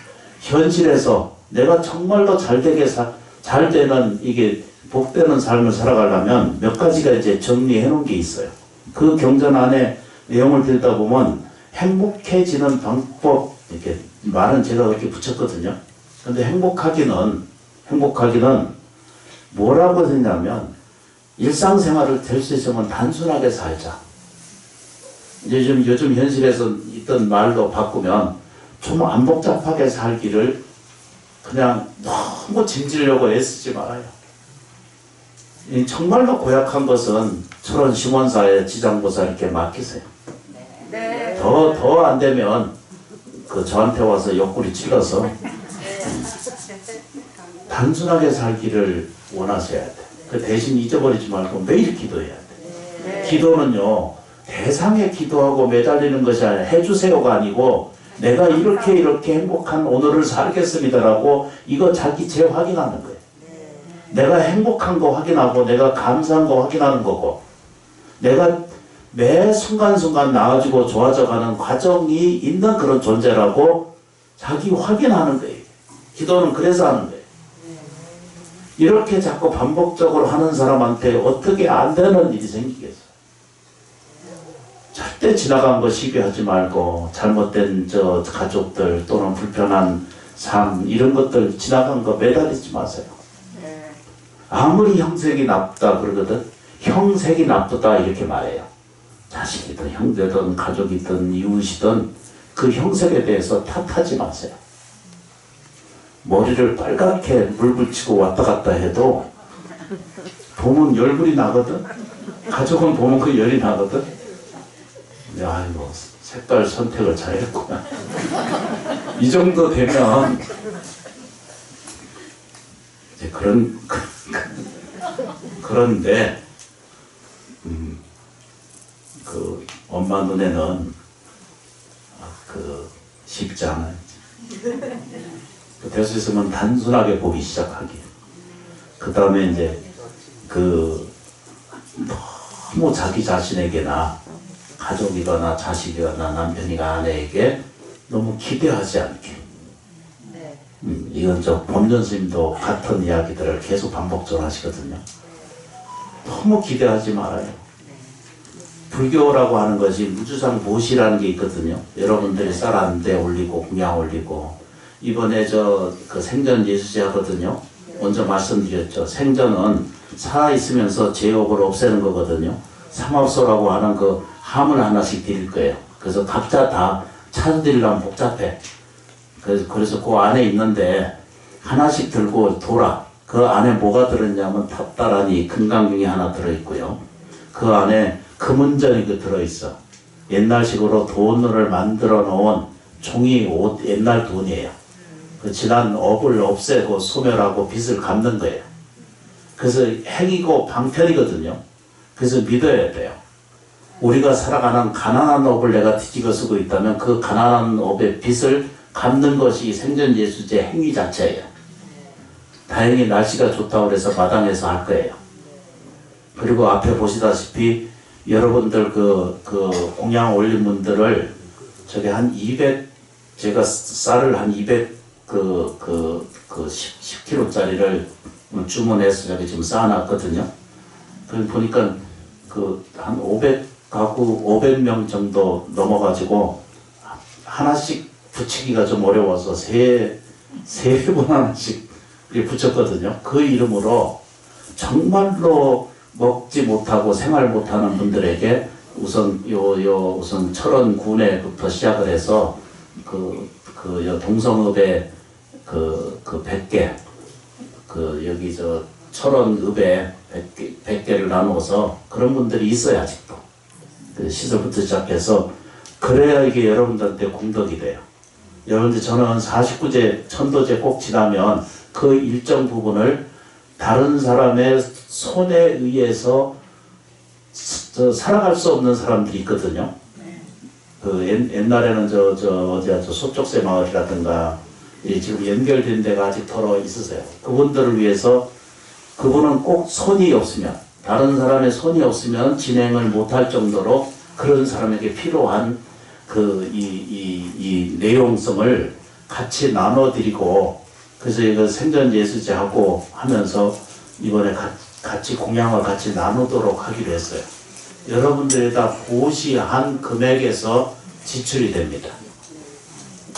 현실에서 내가 정말로 잘 되는 이게 복되는 삶을 살아가려면 몇 가지가 이제 정리해 놓은 게 있어요. 그 경전 안에 내용을 들다 보면 행복해지는 방법, 이렇게 말은 제가 그렇게 붙였거든요. 근데 행복하기는 뭐라고 했냐면 일상생활을 될 수 있으면 단순하게 살자. 요즘 현실에서 있던 말로 바꾸면 좀 안 복잡하게 살기를 그냥 너무 짐지려고 애쓰지 말아요. 정말로 고약한 것은 철원 심원사에 지장보살 이렇게 맡기세요. 네. 더 안 되면 저한테 와서 옆구리 찔러서 단순하게 살기를 원하셔야 돼. 그 대신 잊어버리지 말고 매일 기도해야 돼. 기도는요, 대상에 기도하고 매달리는 것이 아니라 해주세요가 아니고 내가 이렇게 행복한 오늘을 살겠습니다라고 이거 자기 재확인하는 거예요. 내가 행복한 거 확인하고 내가 감사한 거 확인하는 거고 내가 매 순간순간 나아지고 좋아져가는 과정이 있는 그런 존재라고 자기 확인하는 거예요. 기도는 그래서 하는 거예요. 이렇게 자꾸 반복적으로 하는 사람한테 어떻게 안 되는 일이 생기겠어요. 절대 지나간 거 시비하지 말고 잘못된 가족들 또는 불편한 삶 이런 것들 지나간 거 매달리지 마세요. 아무리 형색이 나쁘다 그러거든. 형색이 나쁘다 이렇게 말해요. 자식이든 형제든 가족이든 이웃이든 그 형색에 대해서 탓하지 마세요. 머리를 빨갛게 물 붙이고 왔다 갔다 해도 보면 열불이 나거든. 가족은 보면 그 열이 나거든. 야, 이거 색깔 선택을 잘했구나. 이 정도 되면 이제 그런데 그 엄마 눈에는 쉽지 않아요. 될 수 있으면 단순하게 보기 시작하기. 그 다음에 이제 너무 자기 자신에게나 가족이거나 자식이거나 남편이나 아내에게 너무 기대하지 않게. 이건 법륜 스님도 같은 이야기들을 계속 반복적으로 하시거든요. 너무 기대하지 말아요. 불교라고 하는 것이 무주상 보시라는 게 있거든요. 여러분들이 쌀 한 대 올리고 공양 올리고 이번에 그 생전 예수제 하거든요. 먼저 말씀드렸죠. 생전은 살아있으면서 제욕을 없애는 거거든요. 삼합소라고 하는 그 함을 하나씩 드릴 거예요. 그래서 각자 다 찾아드리려면 복잡해. 그래서 그 안에 있는데 하나씩 들고 돌아. 그 안에 뭐가 들었냐면 탑다라니 금강경이 하나 들어있고요. 그 안에 금은전이 들어있어. 옛날식으로 돈을 만들어 놓은 종이 옷, 옛날 돈이에요. 그 지난 업을 없애고 소멸하고 빚을 갚는 거예요. 그래서 행이고 방편이거든요. 그래서 믿어야 돼요. 우리가 살아가는 가난한 업을 내가 뒤집어 쓰고 있다면 그 가난한 업의 빚을 갚는 것이 생전 예수제 행위 자체예요. 다행히 날씨가 좋다고 그래서 마당에서 할 거예요. 그리고 앞에 보시다시피 여러분들 그 공양 올린 분들을 저기 한 200, 제가 쌀을 한 200 10kg짜리를 주문해서 저기 지금 쌓아놨거든요. 그 보니까 한 500가구 500명 정도 넘어가지고 하나씩 붙이기가 좀 어려워서 세 분 하나씩 붙였거든요. 그 이름으로 정말로 먹지 못하고 생활 못하는 분들에게 우선 우선 철원군에부터 시작을 해서 동성읍에 100개 여기 철원읍에 100개를 나누어서 그런 분들이 있어요. 아직도 그 시설부터 시작해서 그래야 이게 여러분들한테 공덕이 돼요. 여러분들 저는 49제 천도제 꼭 지나면 그 일정 부분을 다른 사람의 손에 의해서 살아갈 수 없는 사람들이 있거든요. 옛날에는 소쪽새 마을이라든가 지금 연결된 데가 아직 덜어 있으세요. 그분들을 위해서 그분은 꼭 손이 없으면 다른 사람의 손이 없으면 진행을 못할 정도로 그런 사람에게 필요한 이 내용성을 같이 나눠드리고 그래서 이거 생전 예수제하고 하면서 이번에 같이 공양을 같이 나누도록 하기로 했어요. 여러분들이 다 보시한 금액에서 지출이 됩니다.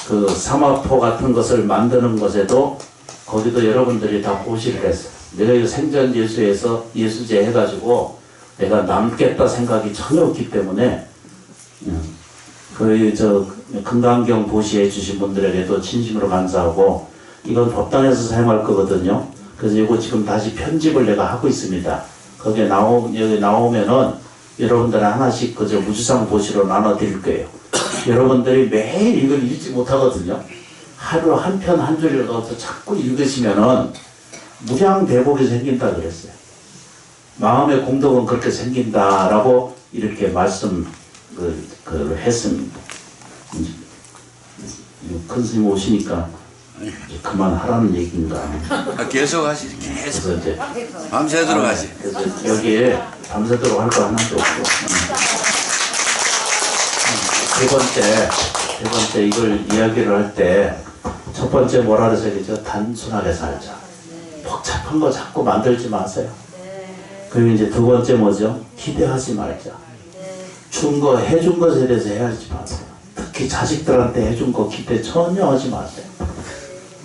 그 삼합포 같은 것을 만드는 것에도 거기도 여러분들이 다 보시를 했어요. 내가 이 생전 예수에서 예수제 해가지고 내가 남겠다 생각이 전혀 없기 때문에 금강경 보시해 주신 분들에게도 진심으로 감사하고 이건 법당에서 사용할 거거든요. 그래서 이거 지금 다시 편집을 내가 하고 있습니다. 거기에 여기 나오면은 여러분들 하나씩 그저 무주상 보시로 나눠 드릴 거예요. 여러분들이 매일 이걸 읽지 못하거든요. 하루 한 편 한 줄이라도 자꾸 읽으시면은 무량대복이 생긴다 그랬어요. 마음의 공덕은 그렇게 생긴다라고 이렇게 말씀 했습니다. 큰 스님 오시니까 이제 그만하라는 얘기인가. 계속 하시지. 계속. 그래서 이제 밤새도록 하시. 그래서 여기에 밤새도록 할 거 하나도 없고. 세 번째 이걸 이야기를 할 때 첫 번째 뭐라 그래서 그죠? 단순하게 살자. 복잡한 거 자꾸 만들지 마세요. 그리고 이제 두 번째 뭐죠? 기대하지 말자. 준 거 해준 것에 대해서 헤아리지 마세요. 특히 자식들한테 해준 거 기대 전혀 하지 마세요.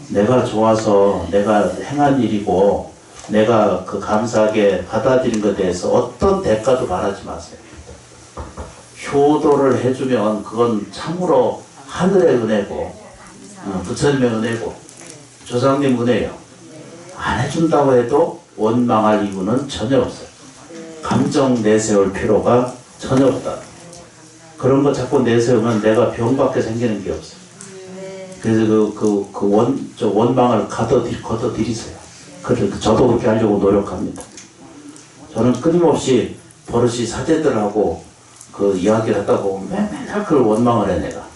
내가 좋아서 내가 행한 일이고 내가 감사하게 받아들인 것에 대해서 어떤 대가도 바라지 마세요. 효도를 해주면 그건 참으로 하늘의 은혜고 부처님의 은혜고 조상님 은혜예요. 안 해준다고 해도 원망할 이유는 전혀 없어요. 감정 내세울 필요가 전혀 없다. 그런 거 자꾸 내세우면 내가 병밖에 생기는 게 없어요. 그래서 원망을 걷어들이세요. 저도 그렇게 하려고 노력합니다. 저는 끊임없이 버릇이 사제들하고 이야기를 하다 보면 맨날 그걸 원망을 해, 내가.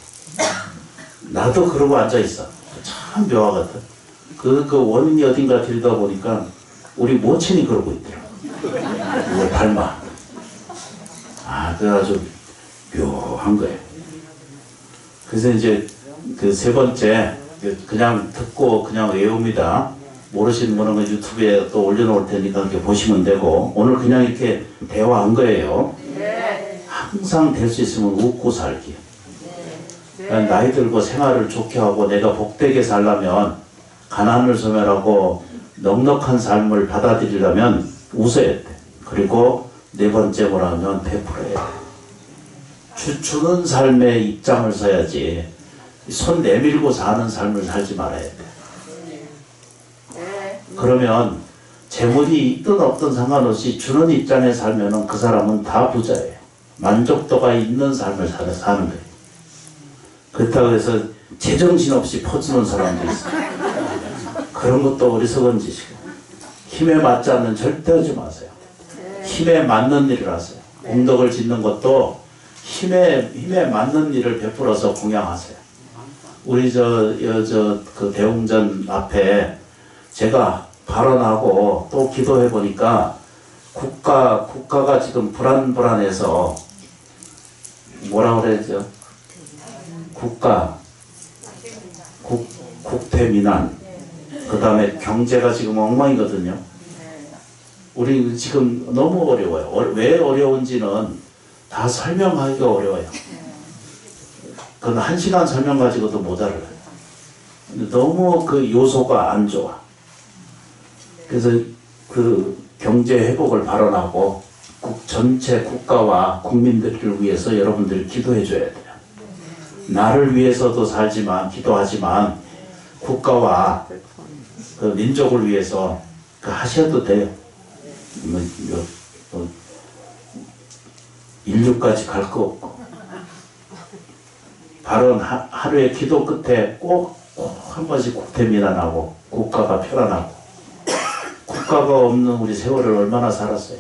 나도 그러고 앉아있어. 참 묘하거든. 그 원인이 어딘가 들다 보니까 우리 모친이 그러고 있더라고. 이걸 닮아. 그래가지고 묘한 거예요. 그래서 이제 세 번째, 그냥 듣고 그냥 외웁니다. 모르시는 분은 그 유튜브에 또 올려놓을 테니까 이렇게 보시면 되고, 오늘 그냥 이렇게 대화한 거예요. 네. 항상 될 수 있으면 웃고 살기. 그러니까 나이 들고 생활을 좋게 하고 내가 복되게 살려면, 가난을 소멸하고 넉넉한 삶을 받아들이려면 웃어야 돼. 그리고 네 번째 뭐라면 베풀어야 돼. 주는 삶의 입장을 서야지 손 내밀고 사는 삶을 살지 말아야 돼. 그러면 재물이 있든 없든 상관없이 주는 입장에 살면은 그 사람은 다 부자예요. 만족도가 있는 삶을 사는 거예요. 그렇다고 해서 제정신 없이 퍼주는 사람도 있어요. 그런 것도 어리석은 짓이고, 힘에 맞지 않는 절대 하지 마세요. 힘에 맞는 일을 하세요. 공덕을 짓는 것도 힘에 맞는 일을 베풀어서 공양하세요. 우리 그 대웅전 앞에 제가 발언하고 또 기도해 보니까 국가가 지금 불안해서 뭐라 그래야죠? 국태민안, 그 다음에 경제가 지금 엉망이거든요. 우리 지금 너무 어려워요. 왜 어려운지는 다 설명하기가 어려워요. 그건 1시간 설명 가지고도 모자라요. 너무 그 요소가 안 좋아. 그래서 그 경제 회복을 발언하고 전체 국가와 국민들을 위해서 여러분들이 기도해 줘야 돼요. 나를 위해서도 살지만 기도하지만 국가와 그 민족을 위해서 하셔도 돼요. 인류까지 갈 거 없고, 발언 하루의 기도 끝에 꼭 한 번씩 국태민안하고 국가가 편안하고. 국가가 없는 우리 세월을 얼마나 살았어요.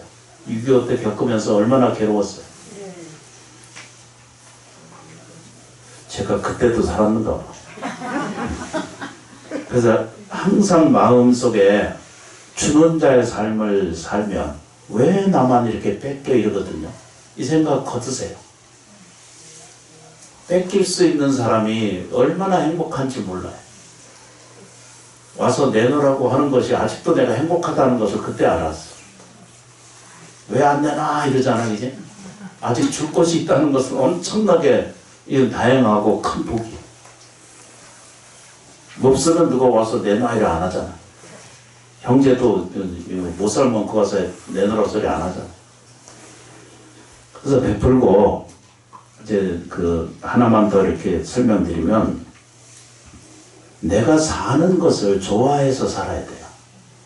6.25 때 겪으면서 얼마나 괴로웠어요. 제가 그때도 살았는가 봐. 그래서 항상 마음속에 주는 자의 삶을 살면 왜 나만 이렇게 뺏겨 이러거든요. 이 생각 거두세요. 뺏길 수 있는 사람이 얼마나 행복한지 몰라요. 와서 내놓으라고 하는 것이 아직도 내가 행복하다는 것을 그때 알았어. 왜 안 내놔 이러잖아 이제. 아직 줄 것이 있다는 것은 엄청나게 다양하고 큰 복이에요. 없으면 누가 와서 내놔이를 안 하잖아. 형제도 못 살면 그 와서 내놓으라고 소리 안 하잖아. 그래서 베풀고, 이제 그 하나만 더 이렇게 설명드리면, 내가 사는 것을 좋아해서 살아야 돼요.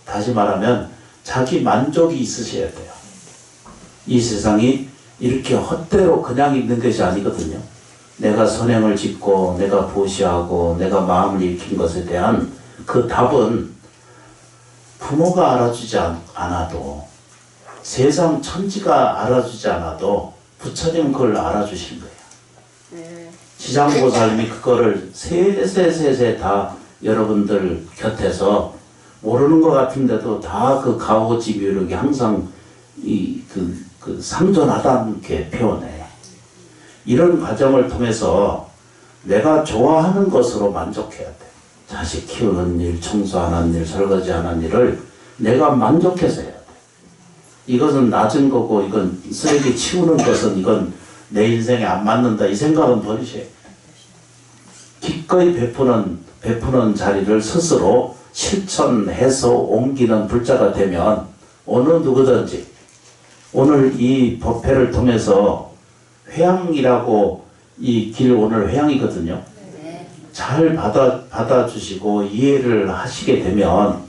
다시 말하면 자기 만족이 있으셔야 돼요. 이 세상이 이렇게 헛되로 그냥 있는 것이 아니거든요. 내가 선행을 짓고 내가 보시하고 내가 마음을 익힌 것에 대한 그 답은 부모가 알아주지 않아도, 세상 천지가 알아주지 않아도 부처님은 그걸 알아주신 거예요. 지장보살님이 그거를 세세 다 여러분들 곁에서 모르는 것 같은데도 다 그 가오지교력이 항상 그 상존하다는 게 표현해. 이런 과정을 통해서 내가 좋아하는 것으로 만족해야 돼. 자식 키우는 일, 청소하는 일, 설거지하는 일을 내가 만족해서 해야 돼. 이것은 낮은 거고, 이건 쓰레기 치우는 것은 이건 내 인생에 안 맞는다. 이 생각은 버리셔야 돼. 기꺼이 베푸는 자리를 스스로 실천해서 옮기는 불자가 되면 어느 누구든지, 오늘 이 법회를 통해서 회양이라고, 이 길 오늘 회양이거든요. 잘 받아주시고 이해를 하시게 되면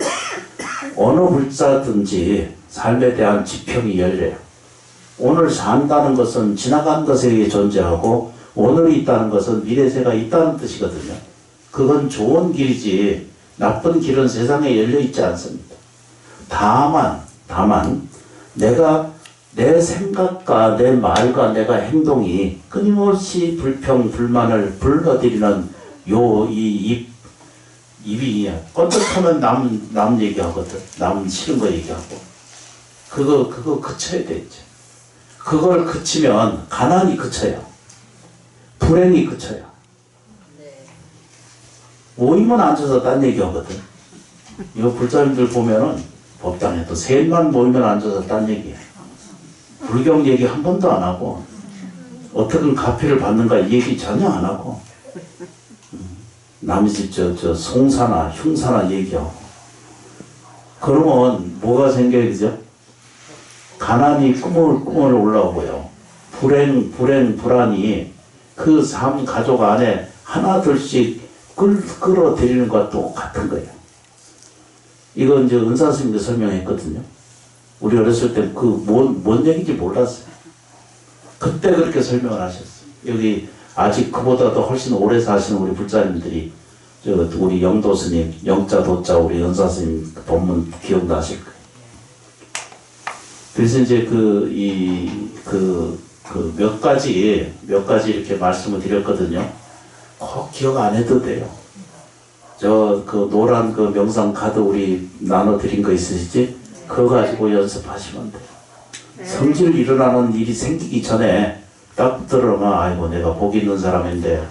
어느 불자든지 삶에 대한 지평이 열려요. 오늘 산다는 것은 지나간 것에 의해 존재하고, 오늘이 있다는 것은 미래세가 있다는 뜻이거든요. 그건 좋은 길이지 나쁜 길은 세상에 열려 있지 않습니다. 다만 내가 내 생각과 내 말과 내가 행동이 끊임없이 불평, 불만을 불러들이는 입이 껐덕하면 남 얘기하거든. 남 싫은 거 얘기하고. 그거 그쳐야 되겠죠. 그걸 그치면 가난이 그쳐요. 불행이 그쳐요. 모이면 앉아서 딴 얘기하거든. 이거 불자님들 보면은 법당에 또 셋만 모이면 앉아서 딴 얘기야. 불경 얘기 한 번도 안 하고 어떻게 가피를 받는가 이 얘기 전혀 안 하고 남의 집 저 송사나 흉사나 얘기하고 그러면 뭐가 생겨요, 그죠? 가난이 꾸물 올라오고요. 불안이 그 삶 가족 안에 하나 둘씩 끌어들이는 것과 똑같은 거예요. 이거 이제 은사 스님도 설명했거든요. 우리 어렸을 때 그 뭔 얘기인지 몰랐어요. 그때 그렇게 설명을 하셨어요. 여기 아직 그보다도 훨씬 오래 사시는 우리 불자님들이 우리 영도 스님, 영자 도자 우리 은사 스님 법문 기억나실 거예요. 그래서 이제 몇 가지 이렇게 말씀을 드렸거든요. 꼭 기억 안 해도 돼요. 그 노란 그 명상 카드 우리 나눠드린 거 있으시지? 그거 가지고 연습하시면 돼요. 성질 일어나는 일이 생기기 전에 딱 들어오면 아이고 내가 복 있는 사람인데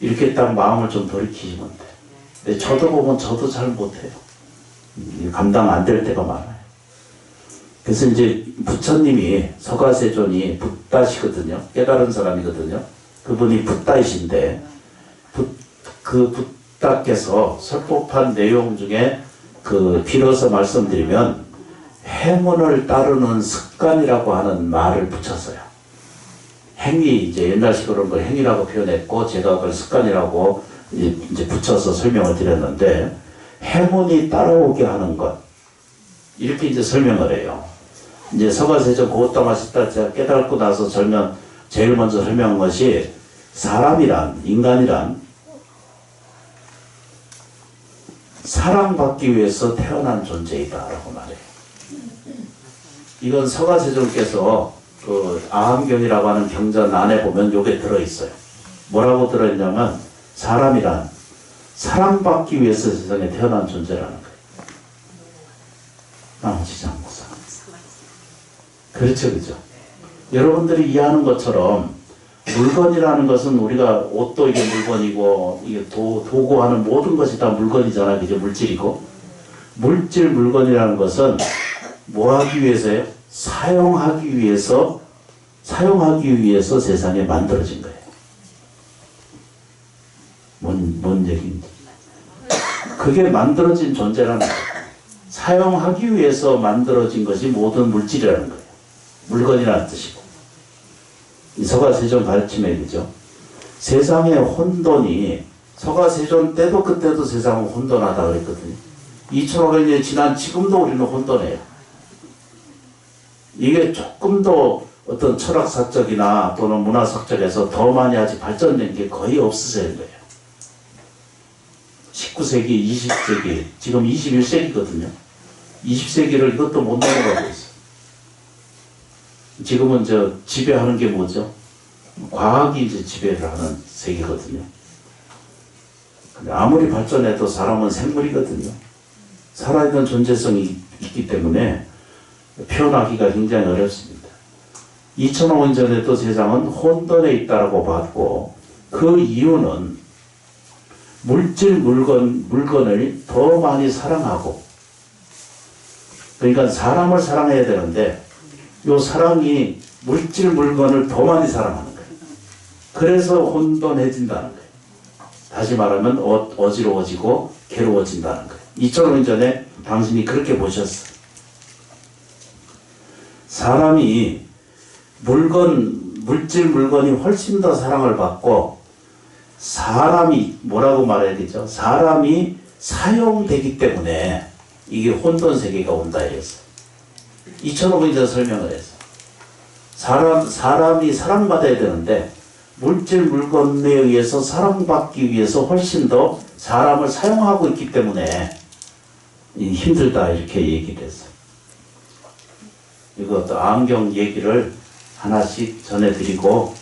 이렇게 딱 마음을 좀 돌이키시면 돼요. 근데 저도 보면 저도 잘 못해요. 감당 안 될 때가 많아요. 그래서 이제 부처님이 서가세존이 붓다시거든요. 깨달은 사람이거든요. 그분이 붓다이신데 그 붓다께서 설법한 내용 중에 빌어서 말씀드리면 행운을 따르는 습관이라고 하는 말을 붙였어요. 행위 이제 옛날식으로 걸 행위라고 표현했고 제가 그걸 습관이라고 이제 붙여서 설명을 드렸는데 행운이 따라오게 하는 것 이렇게 이제 설명을 해요. 이제 서가세존 고우따마시다 제가 깨닫고 나서 제일 먼저 설명한 것이 인간이란 사랑받기 위해서 태어난 존재이다라고 말해요. 이건 서가세존께서 그 아함경이라고 하는 경전 안에 보면 요게 들어있어요. 뭐라고 들어있냐면 사람이란 사랑받기 위해서 세상에 태어난 존재라는 거예요. 나머지 장무사. 그렇죠, 그죠? 여러분들이 이해하는 것처럼 물건이라는 것은 우리가 옷도 이게 물건이고 이게 도구 하는 모든 것이 다 물건이잖아요. 그죠? 물질이고. 물건이라는 것은 뭐 하기 위해서요? 사용하기 위해서 세상에 만들어진 거예요. 뭔 얘기인지. 그게 만들어진 존재라는 거예요. 사용하기 위해서 만들어진 것이 모든 물질이라는 거예요. 물건이라는 뜻이고. 이 서가세존 가르침에 그죠? 세상의 혼돈이 서가세존 때도 그때도 세상은 혼돈하다 그랬거든요. 2500년이 지난 지금도 우리는 혼돈해요. 이게 조금 더 어떤 철학사적이나 또는 문화사적에서 더 많이 아직 발전된 게 거의 없으세요 거예요. 19세기, 20세기, 지금 21세기거든요. 20세기를 이것도 못 넘어가고 있어요. 지금은 지배하는 게 뭐죠? 과학이 이제 지배를 하는 세계거든요. 근데 아무리 발전해도 사람은 생물이거든요. 살아있는 존재성이 있기 때문에 표현하기가 굉장히 어렵습니다. 2000년 전에도 세상은 혼돈에 있다라고 봤고 그 이유는 물건을 더 많이 사랑하고 그러니까 사람을 사랑해야 되는데 요 사랑이 물건을 더 많이 사랑하는 거예요. 그래서 혼돈해진다는 거예요. 다시 말하면 어지러워지고 괴로워진다는 거예요. 2000년 전에 당신이 그렇게 보셨어요. 사람이 물건이 훨씬 더 사랑을 받고 사람이 뭐라고 말해야 되죠? 사람이 사용되기 때문에 이게 혼돈 세계가 온다 이랬어요. 2005년 전 설명을 했어. 사람이 사랑받아야 되는데 물건에 의해서 사랑받기 위해서 훨씬 더 사람을 사용하고 있기 때문에 힘들다 이렇게 얘기를 했어요. 이것도 암경 얘기를 하나씩 전해드리고